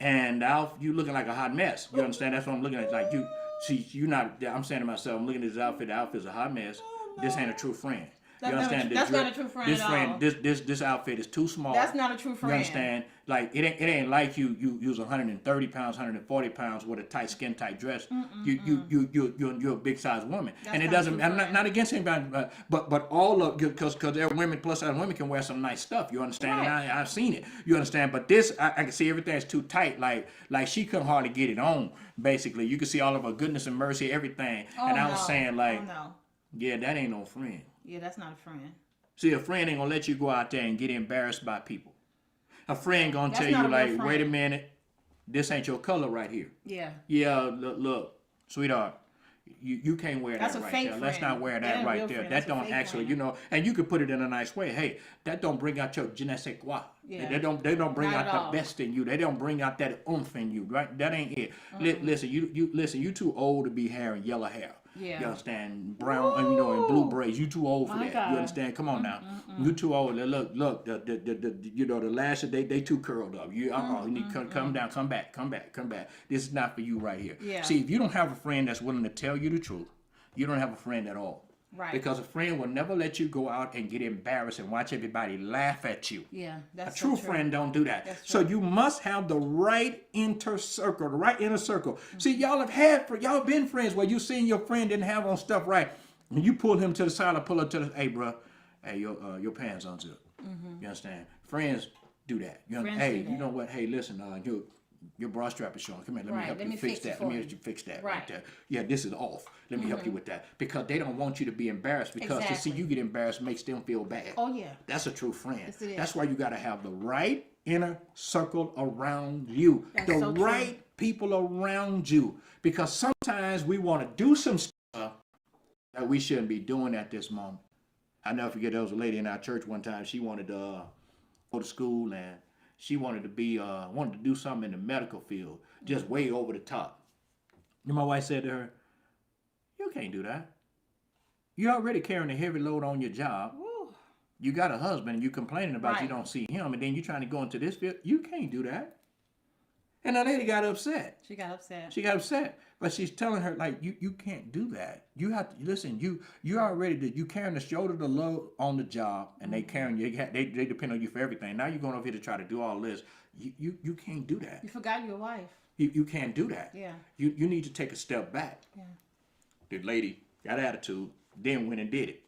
And you looking like a hot mess. You understand? That's what I'm looking at. Like you not. I'm saying to myself, I'm looking at this outfit. The outfit's a hot mess. This ain't a true friend. You understand? That's not a true friend This at friend, all. this outfit is too small. That's not a true friend. You understand? Like it ain't like you use 130 pounds, 140 pounds with a tight skin tight dress. You're a big size woman, That's and it not a doesn't. true I'm friend. not against anybody, but all of because there are women plus size women can wear some nice stuff. You understand? Right. And I've seen it. You understand? But this I can see everything's too tight. Like she couldn't hardly get it on. Basically, you can see all of her goodness and mercy, everything. Oh, and I was no. saying like. Oh, no. Yeah, that ain't no friend. Yeah, that's not a friend. See, a friend ain't gonna let you go out there and get embarrassed by people. A friend gonna That's tell not you a real like, friend. wait a minute, this ain't your color right here. Yeah. Yeah, look, sweetheart, you can't wear That's that a right fake there. Let's friend. not wear That that ain't right real there. friend. That That's a don't fake actually, friend. and you could put it in a nice way. Hey, that don't bring out your je ne sais quoi. Yeah. They don't bring Not at out all. the best in you. They don't bring out that oomph in you, right? That ain't it. Listen, you too old to be having yellow hair. Yeah. You understand? Brown, and blue Woo! braids. You too old for My that. God. You understand? Come on now. You too old. Look, the lashes they too curled up. You need to come down, come back. This is not for you right here. Yeah. See, if you don't have a friend that's willing to tell you the truth, you don't have a friend at all. Right. Because a friend will never let you go out and get embarrassed and watch everybody laugh at you. Yeah, A that's true so friend don't do that. That's So true. you must have the right inner circle. See, y'all been friends where you seen your friend didn't have on stuff right, and you pull him to the side or pull her to the, hey, bro, hey, your pants unzipped. You understand? Friends do that. Friends Hey, do that. you know what? Hey, listen, your bra strap is showing. Come here, let me Right, help let you me fix fix it that. for Let me you. help you fix that right Right. there. Yeah, this is off. Let me help you with that. Because they don't want you to be embarrassed, because to see Exactly. you get embarrassed makes them feel bad. Oh, yeah. That's a true friend. Yes, it is. That's why you got to have the right inner circle around you. That's the so true. right people around you. Because sometimes we want to do some stuff that we shouldn't be doing at this moment. I never forget, there was a lady in our church one time. She wanted to go to school, and she wanted to do something in the medical field, just way over the top. And my wife said to her, "You can't do that. You're already carrying a heavy load on your job. Woo. You got a husband and you complaining about you Right. don't see him, and then you trying to go into this field. You can't do that." And the lady got upset. She got upset. She got upset, but she's telling her like, you can't do that. You have to listen. You already you carrying the shoulder the load on the job, and they carrying you. They depend on you for everything. Now you're going over here to try to do all this. You can't do that. You forgot your wife. You can't do that. Yeah. You need to take a step back. Yeah. The lady got attitude, then went and did it.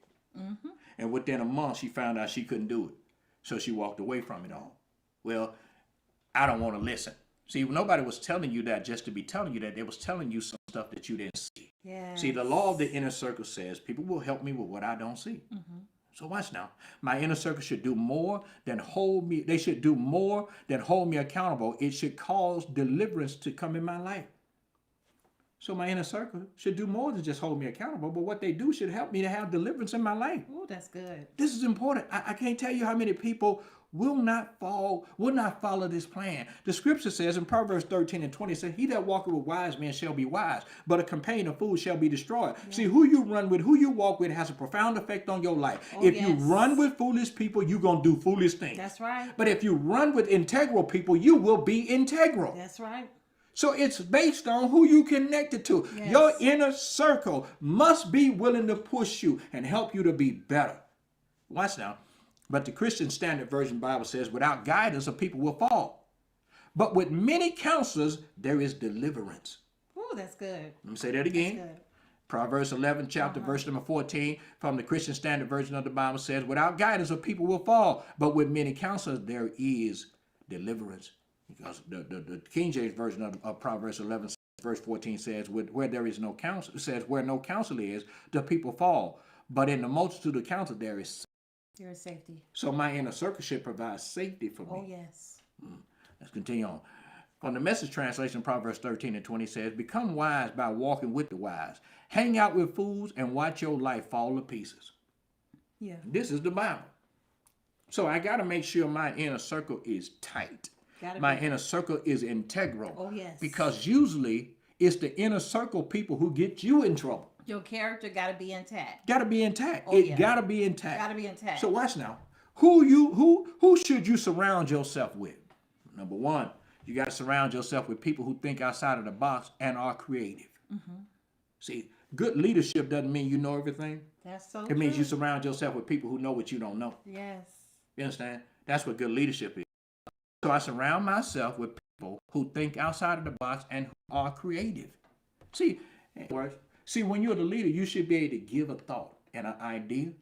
And within a month, she found out she couldn't do it. So she walked away from it all. Well, I don't want to listen. See, nobody was telling you that just to be telling you that. They was telling you some stuff that you didn't see. Yeah. See, the law of the inner circle says people will help me with what I don't see. So watch now. My inner circle should do more than hold me. They should do more than hold me accountable. It should cause deliverance to come in my life. So my inner circle should do more than just hold me accountable, but what they do should help me to have deliverance in my life. Ooh, that's good. This is important. I can't tell you how many people will not follow this plan. The scripture says in Proverbs 13:20, says, "He that walketh with wise men shall be wise, but a companion of fools shall be destroyed." Yeah. See, who you run with, who you walk with has a profound effect on your life. If you run with foolish people, you're going to do foolish things. That's right. But if you run with integral people, you will be integral. That's right. So it's based on who you connected to. Yes. Your inner circle must be willing to push you and help you to be better. Watch now. But the Christian Standard Version Bible says, "Without guidance, a people will fall. But with many counselors, there is deliverance." Ooh, that's good. Let me say that again. That's good. Proverbs 11, chapter verse number 14 from the Christian Standard Version of the Bible says, "Without guidance, a people will fall. But with many counselors, there is deliverance." Because the King James Version of Proverbs 11, verse 14 says, "Where there is no counsel," says, "Where no counsel is, the people fall. But in the multitude of counsel, there is." There is safety. So my inner circle should provide safety for me. Oh, yes. Let's continue on. From the Message translation, Proverbs 13:20 says, "Become wise by walking with the wise. Hang out with fools and watch your life fall to pieces." Yeah. This is the Bible. So I got to make sure my inner circle is tight. My inner circle is integral. Oh, yes. Because usually it's the inner circle people who get you in trouble. Your character got to be intact. Got to be intact. Oh, yeah. Got to be intact. Got to be intact. So watch now. Who should you surround yourself with? Number one, you got to surround yourself with people who think outside of the box and are creative. See, good leadership doesn't mean you know everything. That's so It means true. you surround yourself with people who know what you don't know. Yes. You understand? That's what good leadership is. So I surround myself with people who think outside of the box and who are creative. See, when you're the leader, you should be able to give a thought and an idea.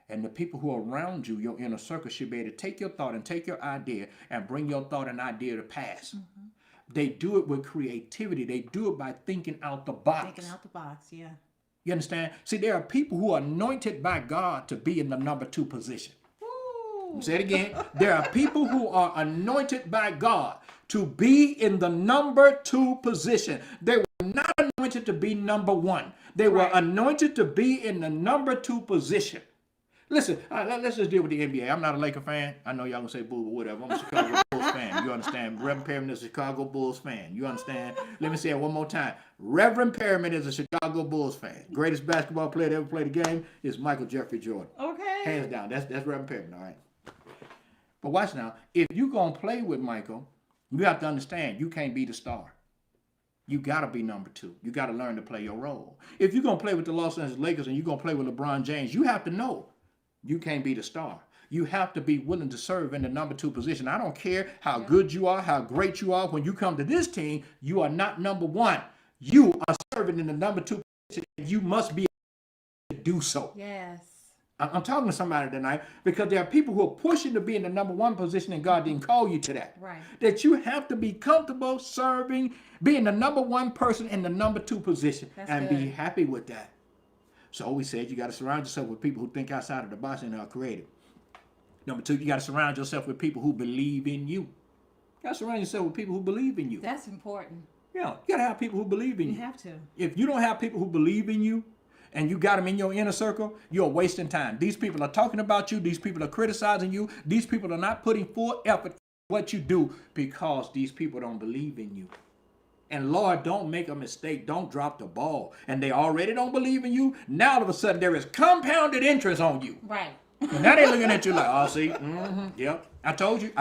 And the people who are around you, your inner circle, should be able to take your thought and take your idea and bring your thought and idea to pass. They do it with creativity. They do it by thinking out the box. Thinking out the box, yeah. You understand? See, there are people who are anointed by God to be in the number 2 position. Woo. Say it again. There are people who are anointed by God to be in the number 2 position. They were not anointed to be number 1. They were anointed to be in the number 2 position. Listen, let's just deal with the NBA. I'm not a Laker fan. I know y'all gonna say boo, but whatever. I'm a Chicago Bulls fan. You understand? Reverend Perriman is a Chicago Bulls fan. You understand? Let me say it one more time. Reverend Perriman is a Chicago Bulls fan. Greatest basketball player to ever play the game is Michael Jeffrey Jordan. Okay. Hands down. That's Reverend Perriman, all right? But watch now. If you're gonna play with Michael, you have to understand you can't be the star. You got to be number 2. You got to learn to play your role. If you're going to play with the Los Angeles Lakers and you're going to play with LeBron James, you have to know you can't be the star. You have to be willing to serve in the number 2 position. I don't care how good you are, how great you are. When you come to this team, you are not number 1. You are serving in the number 2 position, and you must be able to do so. Yes. I'm talking to somebody tonight because there are people who are pushing to be in the number 1 position and God didn't call you to that. Right. That you have to be comfortable serving, being the number 1 person in the number 2 position. That's and good. be happy with that. So we said you got to surround yourself with people who think outside of the box and are creative. Number 2, you got to surround yourself with people who believe in you. You got to surround yourself with people who believe in you. That's important. Yeah, you got to have people who believe in you. You have to. If you don't have people who believe in you, and you got them in your inner circle, you're wasting time. These people are talking about you. These people are criticizing you. These people are not putting full effort in what you do because these people don't believe in you. And Lord, don't make a mistake. Don't drop the ball. And they already don't believe in you. Now all of a sudden there is compounded interest on you. Right. And now they're looking at you like, oh, see, yep. I told you,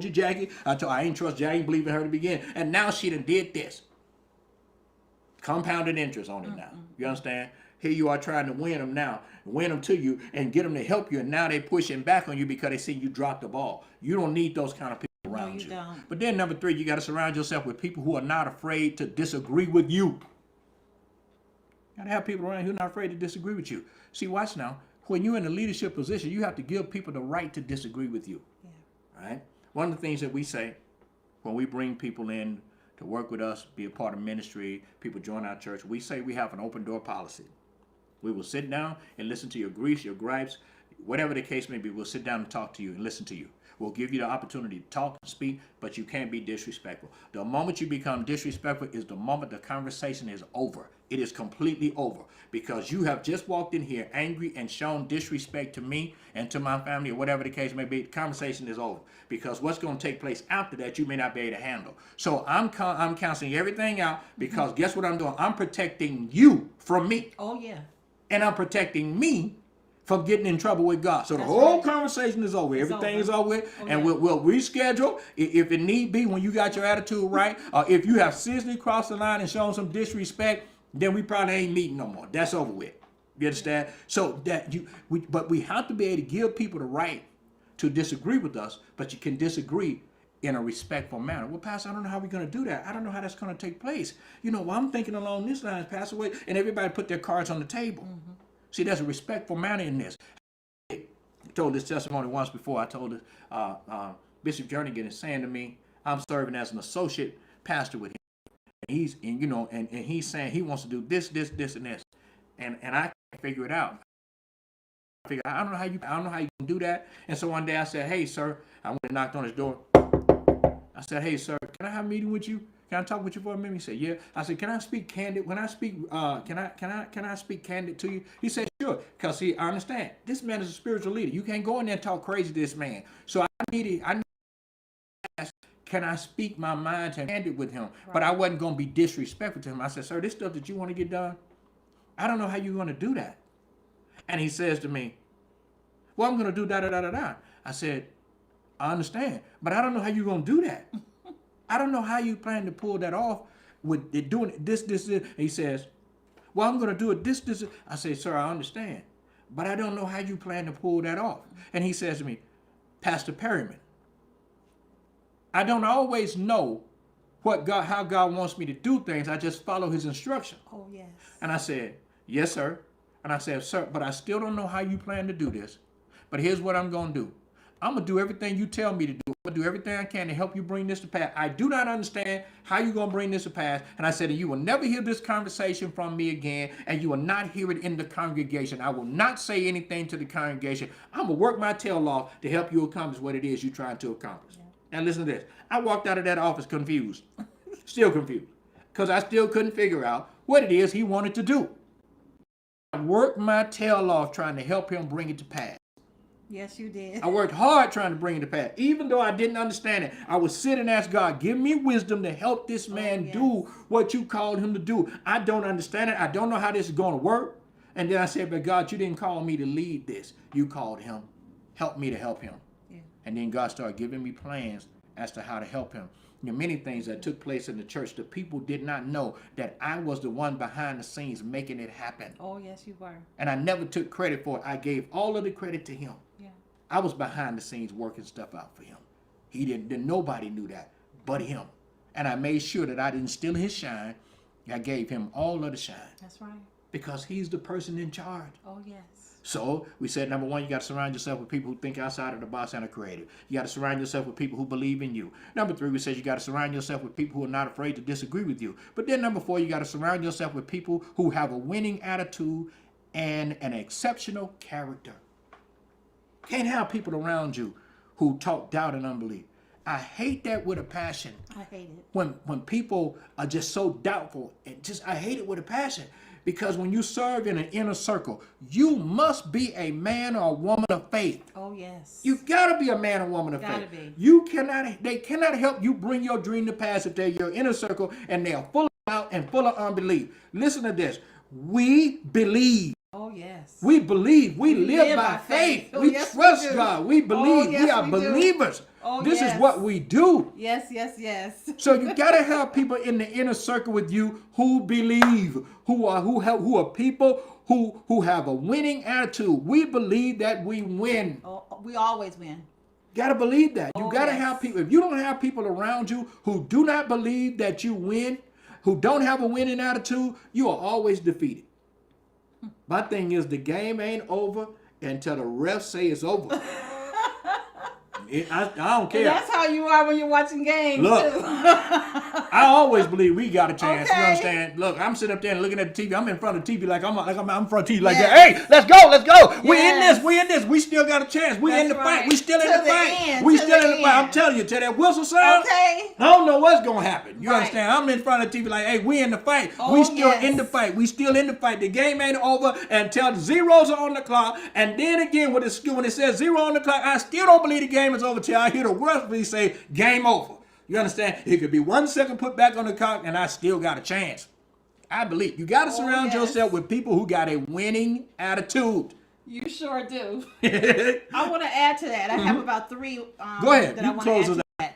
Jackie. I ain't trust Jackie, I ain't believe in her to begin. And now she done did this. Compounded interest on it now. You understand? Here you are trying to win them now, win them to you, and get them to help you. And now they're pushing back on you because they see you drop the ball. You don't need those kind of people around you. Don't. But then number 3, you got to surround yourself with people who are not afraid to disagree with you. You got to have people around who are not afraid to disagree with you. See, watch now. When you're in a leadership position, you have to give people the right to disagree with you. Yeah. Right? One of the things that we say when we bring people in to work with us, be a part of ministry, people join our church, we say we have an open door policy. We will sit down and listen to your griefs, your gripes, whatever the case may be. We'll sit down and talk to you and listen to you. We'll give you the opportunity to talk and speak, but you can't be disrespectful. The moment you become disrespectful is the moment the conversation is over. It is completely over because you have just walked in here angry and shown disrespect to me and to my family or whatever the case may be. The conversation is over because what's going to take place after that you may not be able to handle. So I'm canceling everything out because guess what I'm doing? I'm protecting you from me. Oh, yeah. And I'm protecting me from getting in trouble with God. So the whole conversation is over. Everything is over with. And we'll reschedule if it need be when you got your attitude right. Or if you have seriously crossed the line and shown some disrespect, then we probably ain't meeting no more. That's over with. You understand? So but we have to be able to give people the right to disagree with us, but you can disagree in a respectful manner. Well, Pastor, I don't know how we're going to do that. I don't know how that's going to take place. Well, I'm thinking along this line, Pastor, and everybody put their cards on the table. Mm-hmm. See, there's a respectful manner in this. I told this testimony once before. I told it, Bishop Jernigan is saying to me, I'm serving as an associate pastor with him. And he's saying he wants to do this, and this. And I can't figure it out. I don't know how you can do that. And so one day I said, hey, sir, I went and knocked on his door. I said, hey, sir, can I have a meeting with you? Can I talk with you for a minute? He said, yeah. I said, can I speak candid? When I speak, can I speak candid to you? He said, sure. Because see, I understand. This man is a spiritual leader. You can't go in there and talk crazy to this man. So I need to ask, can I speak my mind and candid with him? Right. But I wasn't going to be disrespectful to him. I said, sir, this stuff that you want to get done, I don't know how you're going to do that. And he says to me, well, I'm going to do da-da-da-da-da. I said, I understand, but I don't know how you're going to do that. I don't know how you plan to pull that off with it doing this. And he says, well, I'm going to do it this. I say, sir, I understand, but I don't know how you plan to pull that off. And he says to me, Pastor Perriman, I don't always know how God wants me to do things. I just follow his instruction. Oh, yes. And I said, yes, sir. And I said, sir, but I still don't know how you plan to do this. But here's what I'm going to do. I'm going to do everything you tell me to do. I'm going to do everything I can to help you bring this to pass. I do not understand how you're going to bring this to pass. And I said, and you will never hear this conversation from me again, and you will not hear it in the congregation. I will not say anything to the congregation. I'm going to work my tail off to help you accomplish what it is you're trying to accomplish. Yeah. Now listen to this. I walked out of that office confused. Still confused. Because I still couldn't figure out what it is he wanted to do. I worked my tail off trying to help him bring it to pass. Yes, you did. I worked hard trying to bring it to pass. Even though I didn't understand it, I would sit and ask God, give me wisdom to help this man do what you called him to do. I don't understand it. I don't know how this is going to work. And then I said, but God, you didn't call me to lead this. You called him. Help me to help him. Yeah. And then God started giving me plans as to how to help him. There are many things that took place in the church. The people did not know that I was the one behind the scenes making it happen. Oh, yes, you were. And I never took credit for it. I gave all of the credit to him. Yeah. I was behind the scenes working stuff out for him. He didn't. Nobody knew that but him. And I made sure that I didn't steal his shine. I gave him all of the shine. That's right. Because he's the person in charge. Oh, yes. So we said, number one, you got to surround yourself with people who think outside of the box and are creative. You got to surround yourself with people who believe in you. Number three, we said you got to surround yourself with people who are not afraid to disagree with you. But then number four, you got to surround yourself with people who have a winning attitude and an exceptional character. Can't have people around you who talk doubt and unbelief. I hate that with a passion. I hate it. When people are just so doubtful, I hate it with a passion. Because when you serve in an inner circle, you must be a man or a woman of faith. Oh, yes. You gotta be a man or woman of faith. They cannot help you bring your dream to pass if they're your inner circle and they are full of doubt and full of unbelief. Listen to this. We believe. Oh, yes. We believe. We live by faith. Oh, we yes, trust we God. We believe. Oh, yes, we are believers. Oh, this yes. is what we do. Yes, yes, yes. So you gotta have people in the inner circle with you who believe, who are people who have a winning attitude. We believe that we win. Oh, we always win. Gotta believe that. You gotta yes. have people. If you don't have people around you who do not believe that you win, who don't have a winning attitude, you are always defeated. My thing is, the game ain't over until the refs say it's over. I don't care. And that's how you are when you're watching games. Look, too. I always believe we got a chance. Okay. You understand? Look, I'm sitting up there and looking at the TV. I'm in front of the TV like I'm in front of the TV like that. Hey, let's go. Yes. We in this. We still got a chance. We in the fight. We still in To the the fight. end. We To still the in the fight. I'm end. telling you, till that whistle sound. Okay. I don't know what's gonna happen. You Right. understand? I'm in front of the TV like, hey, we in the fight. Oh, We still yes. in the fight. We still in the fight. The game ain't over until the zeros are on the clock. And then again, when it says zero on the clock, I still don't believe the game is over till I hear the referee say game over. You understand? It could be 1 second put back on the clock, and I still got a chance. I believe you got to surround yourself with people who got a winning attitude. You sure do. I want to add to that. I have about three. Go ahead. That You I want close to us add to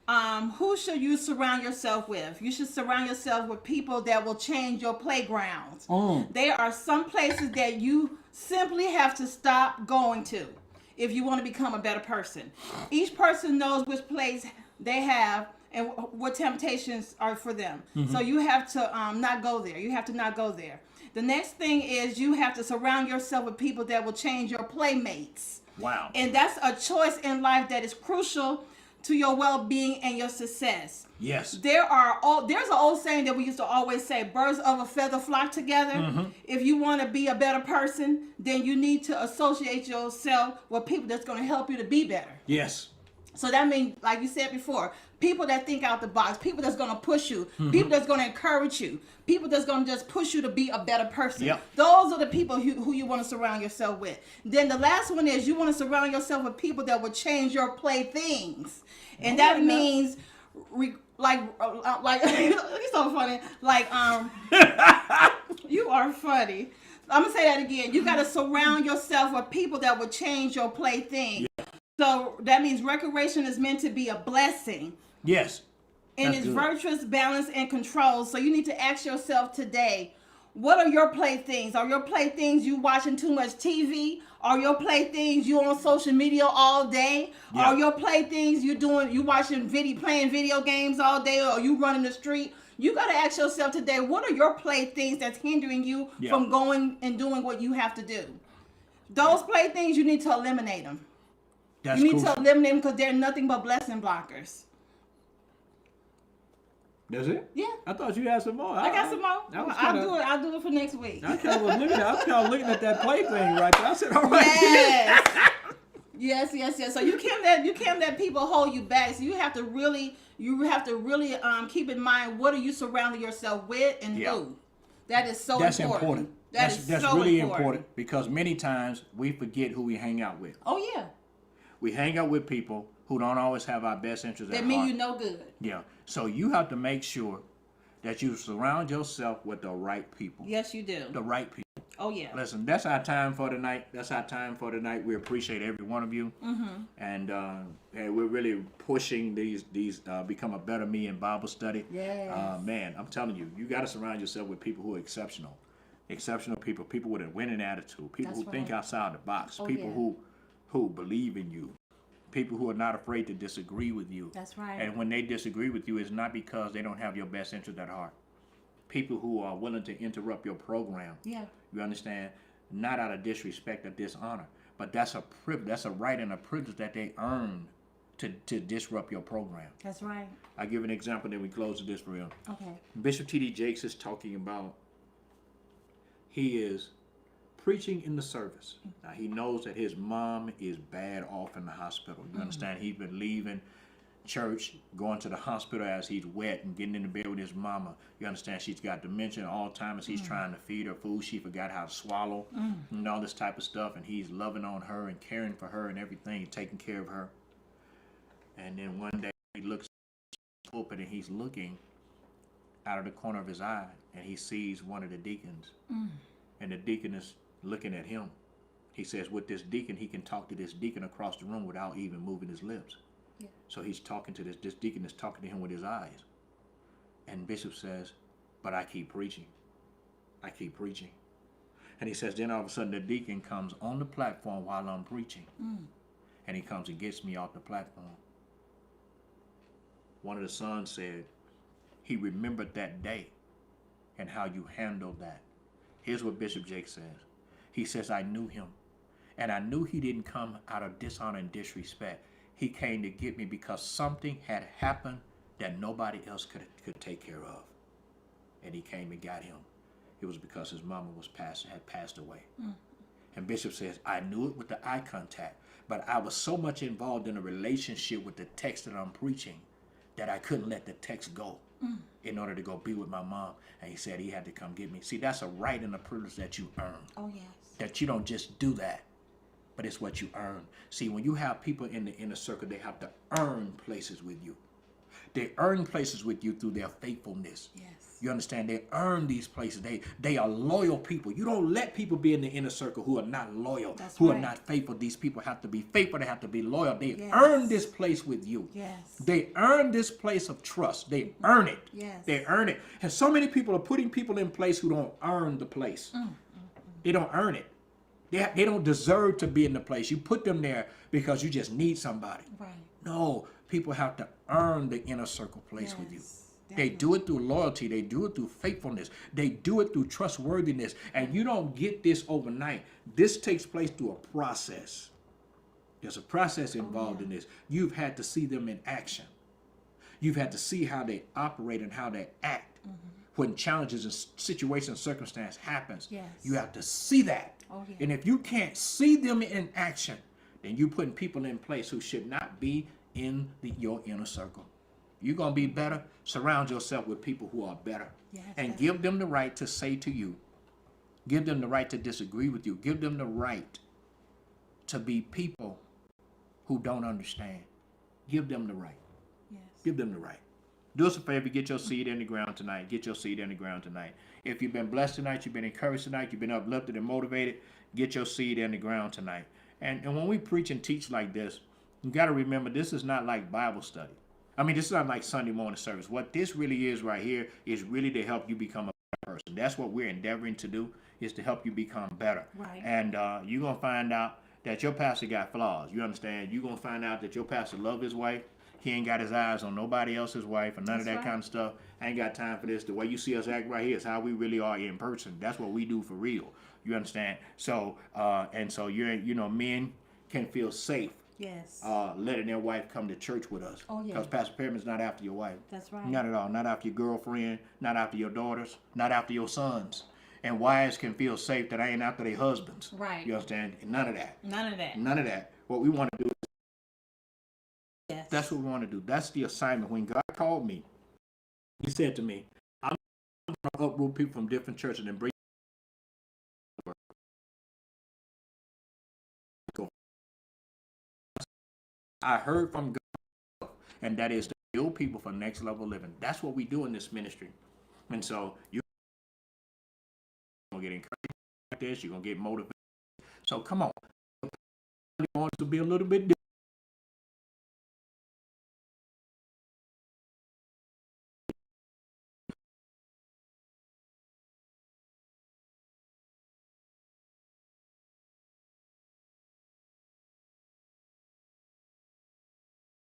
that. Who should you surround yourself with? You should surround yourself with people that will change your playground. There are some places that you simply have to stop going to if you want to become a better person. Each person knows which place they have and what temptations are for them. So you have to not go there. You have to not go there. The next thing is you have to surround yourself with people that will change your playmates. Wow. And that's a choice in life that is crucial to your well-being and your success. Yes. There's an old saying that we used to always say, birds of a feather flock together. If you want to be a better person, then you need to associate yourself with people that's going to help you to be better. Yes. So that means, like you said before, people that think out the box, people that's going to push you, people that's going to encourage you, people that's going to just push you to be a better person. Yep. Those are the people who you want to surround yourself with. Then the last one is you want to surround yourself with people that will change your playthings. And that means, like it's so funny. Like, you are funny. I'm going to say that again. You got to surround yourself with people that will change your plaything. Yeah. So that means recreation is meant to be a blessing. Yes. And it's virtuous, balance, and control. So you need to ask yourself today, what are your playthings? Are your playthings you watching too much TV? Are your playthings you on social media all day? Yeah. Are your playthings you watching playing video games all day, or you running the street? You got to ask yourself today, what are your playthings that's hindering you from going and doing what you have to do? Those playthings, you need to eliminate them. That's You need crucial. to eliminate them because they're nothing but blessing blockers. That's it? Yeah. I thought you had some more. I got some more. I'll do it for next week. I kind of was looking at that play thing right there. I said, all right. Yes. yes. So you can't let people hold you back. So you have to really keep in mind, what are you surrounding yourself with and who. That is so That's important. That's so really important because many times we forget who we hang out with. Oh yeah. We hang out with people who don't always have our best interests at That heart. mean you no good. Yeah. So you have to make sure that you surround yourself with the right people. Yes, you do. The right people. Oh yeah. Listen, that's our time for tonight. We appreciate every one of you, and we're really pushing these become a better me in Bible study. Yes. Man, I'm telling you, you got to surround yourself with people who are exceptional people with a winning attitude, people That's who think right. outside the box, Oh, people yeah. who believe in you, people who are not afraid to disagree with you. That's right. And when they disagree with you, it's not because they don't have your best interest at heart. People who are willing to interrupt your program. Yeah. You understand? Not out of disrespect or dishonor, but that's a privilege. That's a right and a privilege that they earn to disrupt your program. That's right. I'll give an example, then we close this for real. Okay. Bishop T.D. Jakes is talking about, he is preaching in the service. Now, he knows that his mom is bad off in the hospital. You understand? He's been leaving church, going to the hospital as he's wet and getting in the bed with his mama. You understand? She's got dementia, Alzheimer's. He's trying to feed her food. She forgot how to swallow and all this type of stuff. And he's loving on her and caring for her and everything, taking care of her. And then one day he looks open and he's looking out of the corner of his eye and he sees one of the deacons. And the deacon is looking at him. He says with this deacon, he can talk to this deacon across the room without even moving his lips. Yeah. So he's talking to this deacon is talking to him with his eyes. And Bishop says, but I keep preaching. I keep preaching. And he says, then all of a sudden the deacon comes on the platform while I'm preaching. And he comes and gets me off the platform. One of the sons said, he remembered that day and how you handled that. Here's what Bishop Jakes says. He says, I knew him. And I knew he didn't come out of dishonor and disrespect. He came to get me because something had happened that nobody else could take care of. And he came and got him. It was because his mama had passed away. And Bishop says, I knew it with the eye contact, but I was so much involved in a relationship with the text that I'm preaching that I couldn't let the text go in order to go be with my mom. And he said he had to come get me. See, that's a right and a privilege that you earn. Oh yes. That you don't just do that, but it's what you earn. See, when you have people in the inner circle, they have to earn places with you. They earn places with you through their faithfulness. Yes. You understand? They earn these places. They are loyal people. You don't let people be in the inner circle who are not loyal, That's who right. are not faithful. These people have to be faithful. They have to be loyal. They Yes. earn this place with you. Yes. They earn this place of trust. They earn it. Yes. They earn it. And so many people are putting people in place who don't earn the place. They don't earn it. They don't deserve to be in the place. You put them there because you just need somebody. Right. No, people have to earn the inner circle place with you. They do it through loyalty. They do it through faithfulness. They do it through trustworthiness. And you don't get this overnight. This takes place through a process. There's a process involved in this. You've had to see them in action. You've had to see how they operate and how they act. When challenges and situations and circumstance happens, Yes. you have to see that. Oh, yeah. And if you can't see them in action, then you're putting people in place who should not be in your inner circle. You're going to be better. Surround yourself with people who are better. Yes, and give them the right to say to you. Give them the right to disagree with you. Give them the right to be people who don't understand. Give them the right. Yes. Give them the right. Do us a favor, get your seed in the ground tonight. Get your seed in the ground tonight. If you've been blessed tonight, you've been encouraged tonight, you've been uplifted and motivated, get your seed in the ground tonight. And when we preach and teach like this, you got to remember this is not like Bible study. I mean, this is not like Sunday morning service. What this really is right here is really to help you become a better person. That's what we're endeavoring to do, is to help you become better. Right. And you're going to find out that your pastor got flaws. You understand? You're going to find out that your pastor loved his wife. He ain't got his eyes on nobody else's wife or none of that kind of stuff. I ain't got time for this. The way you see us act right here is how we really are in person. That's what we do for real. You understand? So, and so men can feel safe Yes. letting their wife come to church with us. Oh, yeah. Because Pastor Perryman's not after your wife. That's right. Not at all. Not after your girlfriend. Not after your daughters. Not after your sons. And wives can feel safe that I ain't after their husbands. Right. You understand? None of that. None of that. None of that. What we want to do is, Yes. that's what we want to do. That's the assignment. When God called me, he said to me, I'm going to uproot people from different churches and bring I heard from God, and that is to build people for next level living. That's what we do in this ministry. And so you're going to get encouraged like this. You're going to get motivated. So come on. You want to be a little bit different.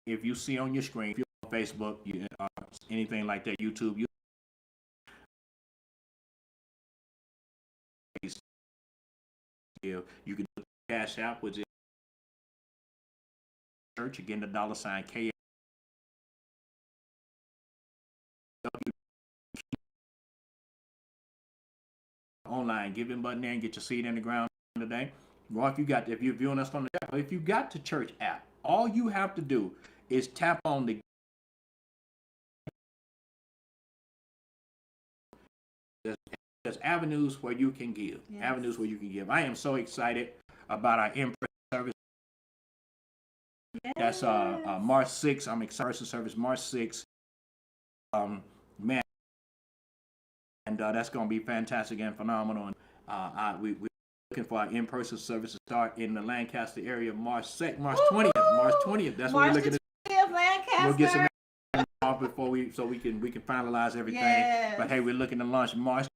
If you see on your screen, if you're on Facebook, anything like that, YouTube, you can do Cash App, which is church, again, the $ K. Online giving button there and get your seed in the ground today. Or if you're viewing us from the app, if you got the church app, all you have to do is tap on the there's avenues where you can give. Yes. Avenues where you can give. I am so excited about our in-person service. Yes. That's March 6th. I'm excited service March 6th. Man, and that's going to be fantastic and phenomenal. And we're looking for our in-person service to start in the Lancaster area March 20th. March 20th. That's what we're looking at. Lancaster. We'll get some off before we can finalize everything. Yes. But hey, we're looking to launch March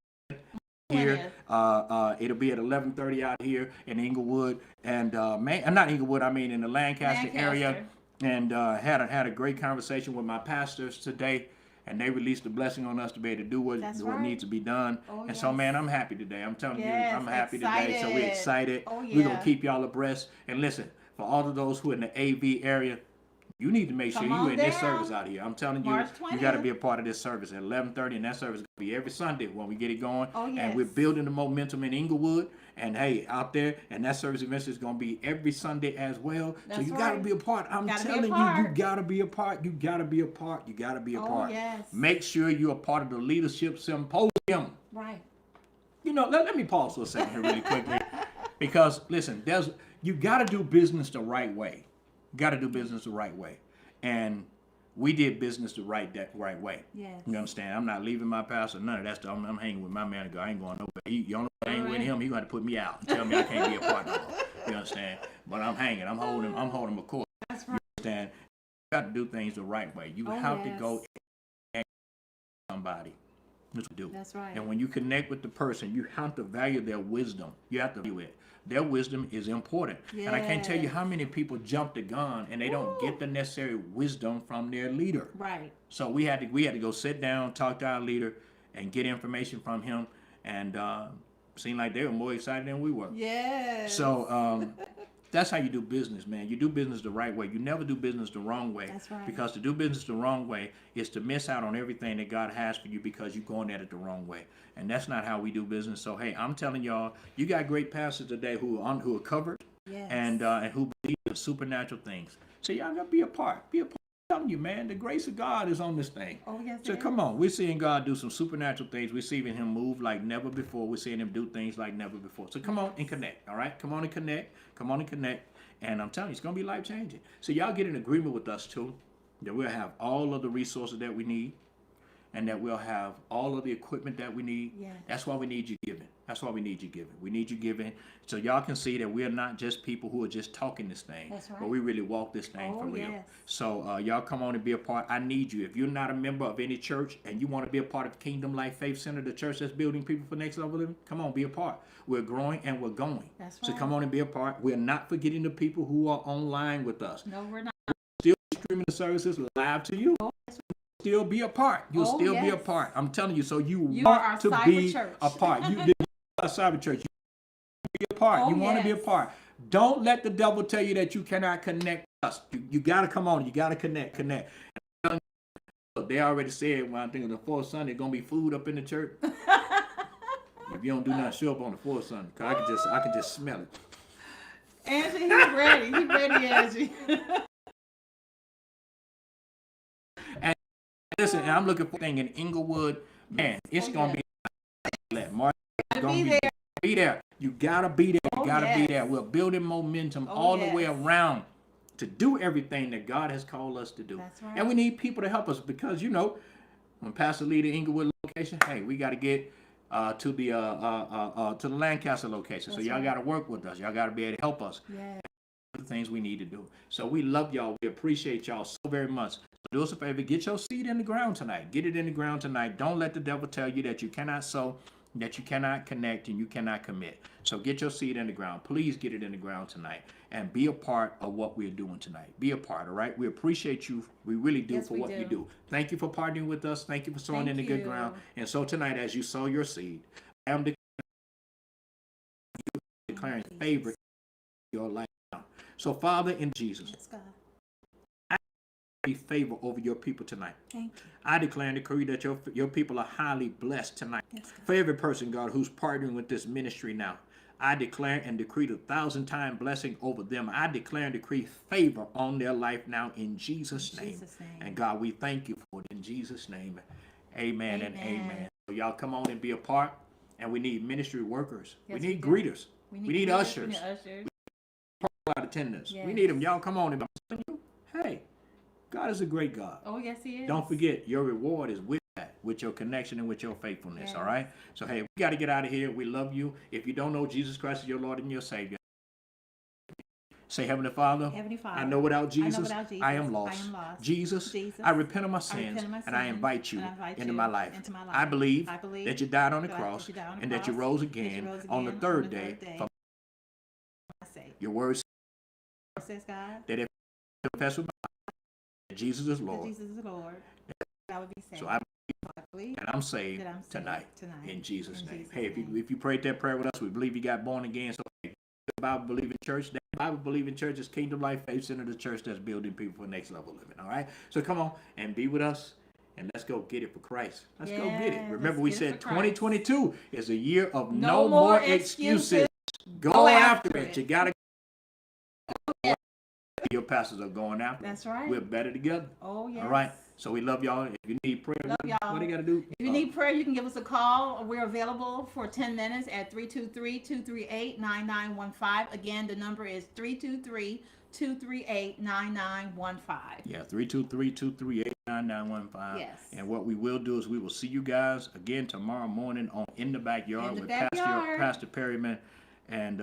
here. It'll be at 11:30 out here in Inglewood, and not Inglewood. I mean in the Lancaster area. And had a great conversation with my pastors today, and they released a blessing on us to be able to do what needs to be done. And so, man, I'm happy today. I'm telling you, I'm happy today. So we're excited. We're gonna keep y'all abreast. And listen, for all of those who are in the AV area, you need to make sure you're in this service out here. I'm telling you, you got to be a part of this service at 11:30, and that service is going to be every Sunday when we get it going. And we're building the momentum in Inglewood, and hey, out there, and that service eventually is going to be every Sunday as well. So you got to be a part. I'm telling you, you got to be a part. You got to be a part. You got to be a part. Make sure you're a part of the Leadership Symposium. Right. You know, let me pause for a second here really quickly, because listen, you got to do business the right way. Got to do business the right way, and we did business the right way. Yes. You understand? I'm not leaving my pastor. None of that stuff. I'm hanging with my manager. I ain't going nowhere. You don't hang with him. He going to put me out and tell me I can't be a partner. You understand? But I'm hanging. I'm holding a course. That's right. You understand? You got to do things the right way. You have to go and somebody. That's what we do. That's right. And when you connect with the person, you have to value their wisdom. You have to value it. Their wisdom is important. Yes. And I can't tell you how many people jump the gun and they don't get the necessary wisdom from their leader. Right. So we had to go sit down, talk to our leader, and get information from him. And seemed like they were more excited than we were. Yes. So that's how you do business, man. You do business the right way. You never do business the wrong way. That's right. Because to do business the wrong way is to miss out on everything that God has for you because you're going at it the wrong way. And that's not how we do business. So, hey, I'm telling y'all, you got great pastors today who are covered. Yes. And who believe in supernatural things. So y'all got to be a part. Be a part. I'm telling you, man, the grace of God is on this thing. Oh, yes. So come on. We're seeing God do some supernatural things. We're seeing him move like never before. We're seeing him do things like never before. So come on and connect. All right? Come on and connect. Come on and connect. And I'm telling you, it's going to be life-changing. So y'all get in agreement with us, too, that we'll have all of the resources that we need and that we'll have all of the equipment that we need. Yes. That's why we need you giving. That's why we need you giving. We need you giving so y'all can see that we're not just people who are just talking this thing, but we really walk this thing for real. Yes. So y'all come on and be a part. I need you. If you're not a member of any church and you want to be a part of Kingdom Life Faith Center, the church that's building people for next level living, come on, be a part. We're growing and we're going. That's right. So come on and be a part. We're not forgetting the people who are online with us. No, we're not. We're still streaming the services live to you. Still be a part. You'll still be a part. I'm telling you. So you want to be a part. You are a cyber church. You be a part. You want to be a part. Don't let the devil tell you that you cannot connect with us. You got to come on. You got to connect. They already said, when I think of the fourth Sunday, going to be food up in the church. If you don't do nothing, show up on the fourth Sunday. Cause I can just smell it. Angie, he's ready. He's ready, Angie. And listen, and I'm looking for a thing in Inglewood. Man, it's going to be March. Be there. You gotta be there. You gotta be there. We're building momentum all the way around to do everything that God has called us to do. That's right. And we need people to help us because, you know, when Pastor Lee, the Inglewood location, hey, we got to get to the Lancaster location. That's so y'all got to work with us. Y'all got to be able to help us. Yeah. The things we need to do. So we love y'all. We appreciate y'all so very much. So do us a favor. Get your seed in the ground tonight. Get it in the ground tonight. Don't let the devil tell you that you cannot sow, that you cannot connect, and you cannot commit. So get your seed in the ground. Please get it in the ground tonight and be a part of what we're doing tonight. Be a part, all right? We appreciate you. We really do for what you do. Thank you for partnering with us. Thank you for sowing in the good ground. And so tonight, as you sow your seed, I am declaring favor in your life now. So, Father, in Jesus, Yes, God. I be favor over your people tonight. Thank you. I declare and decree that your people are highly blessed tonight. Yes, God. For every person, God, who's partnering with this ministry now, I declare and decree the 1,000-time blessing over them. I declare and decree favor on their life now in Jesus' name. And God, we thank you for it in Jesus' name. Amen and amen. So y'all come on and be a part. And we need ministry workers. Yes, we need greeters. We need ushers. We need ushers. Attendants. Yes. We need them. Y'all come on and hey, God is a great God. Oh, yes, he is. Don't forget, your reward is with that, with your connection and with your faithfulness. Yes. All right. So hey, we got to get out of here. We love you. If you don't know Jesus Christ as your Lord and your Savior, say, Heavenly Father, I know without Jesus, I am lost. Jesus, I repent of my sins, and I invite you into my life. I believe that you died on the cross and that you rose again on the third day. From your word says, God, that if you confess with my mouth that Jesus is Lord, I would be saved. So I believe and I'm saved tonight in Jesus' name. Hey, if you prayed that prayer with us, we believe you got born again. So hey, the Bible Believing Church, that Bible Believing Church is Kingdom Life Faith Center, the church that's building people for next level living. All right, so come on and be with us. And let's go get it for Christ. Let's go get it. Remember, we said 2022 is a year of no more excuses. Go after it. You got to. Your pastors are going after. That's right. We're better together. Oh, yes. All right. So we love y'all. If you need prayer, what do you got to do? If you need prayer, you can give us a call. We're available for 10 minutes at 323-238-9915. Again, the number is 323-238-9915. Yeah, 323-238-9915. Yes. And what we will do is we will see you guys again tomorrow morning on In the Backyard with Pastor Perryman. And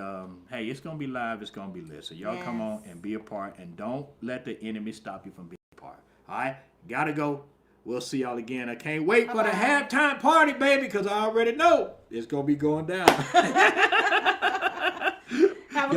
hey, it's going to be live. It's going to be lit. So y'all come on and be a part. And don't let the enemy stop you from being a part. All right? Got to go. We'll see y'all again. I can't wait for the halftime party, baby, because I already know it's going to be going down.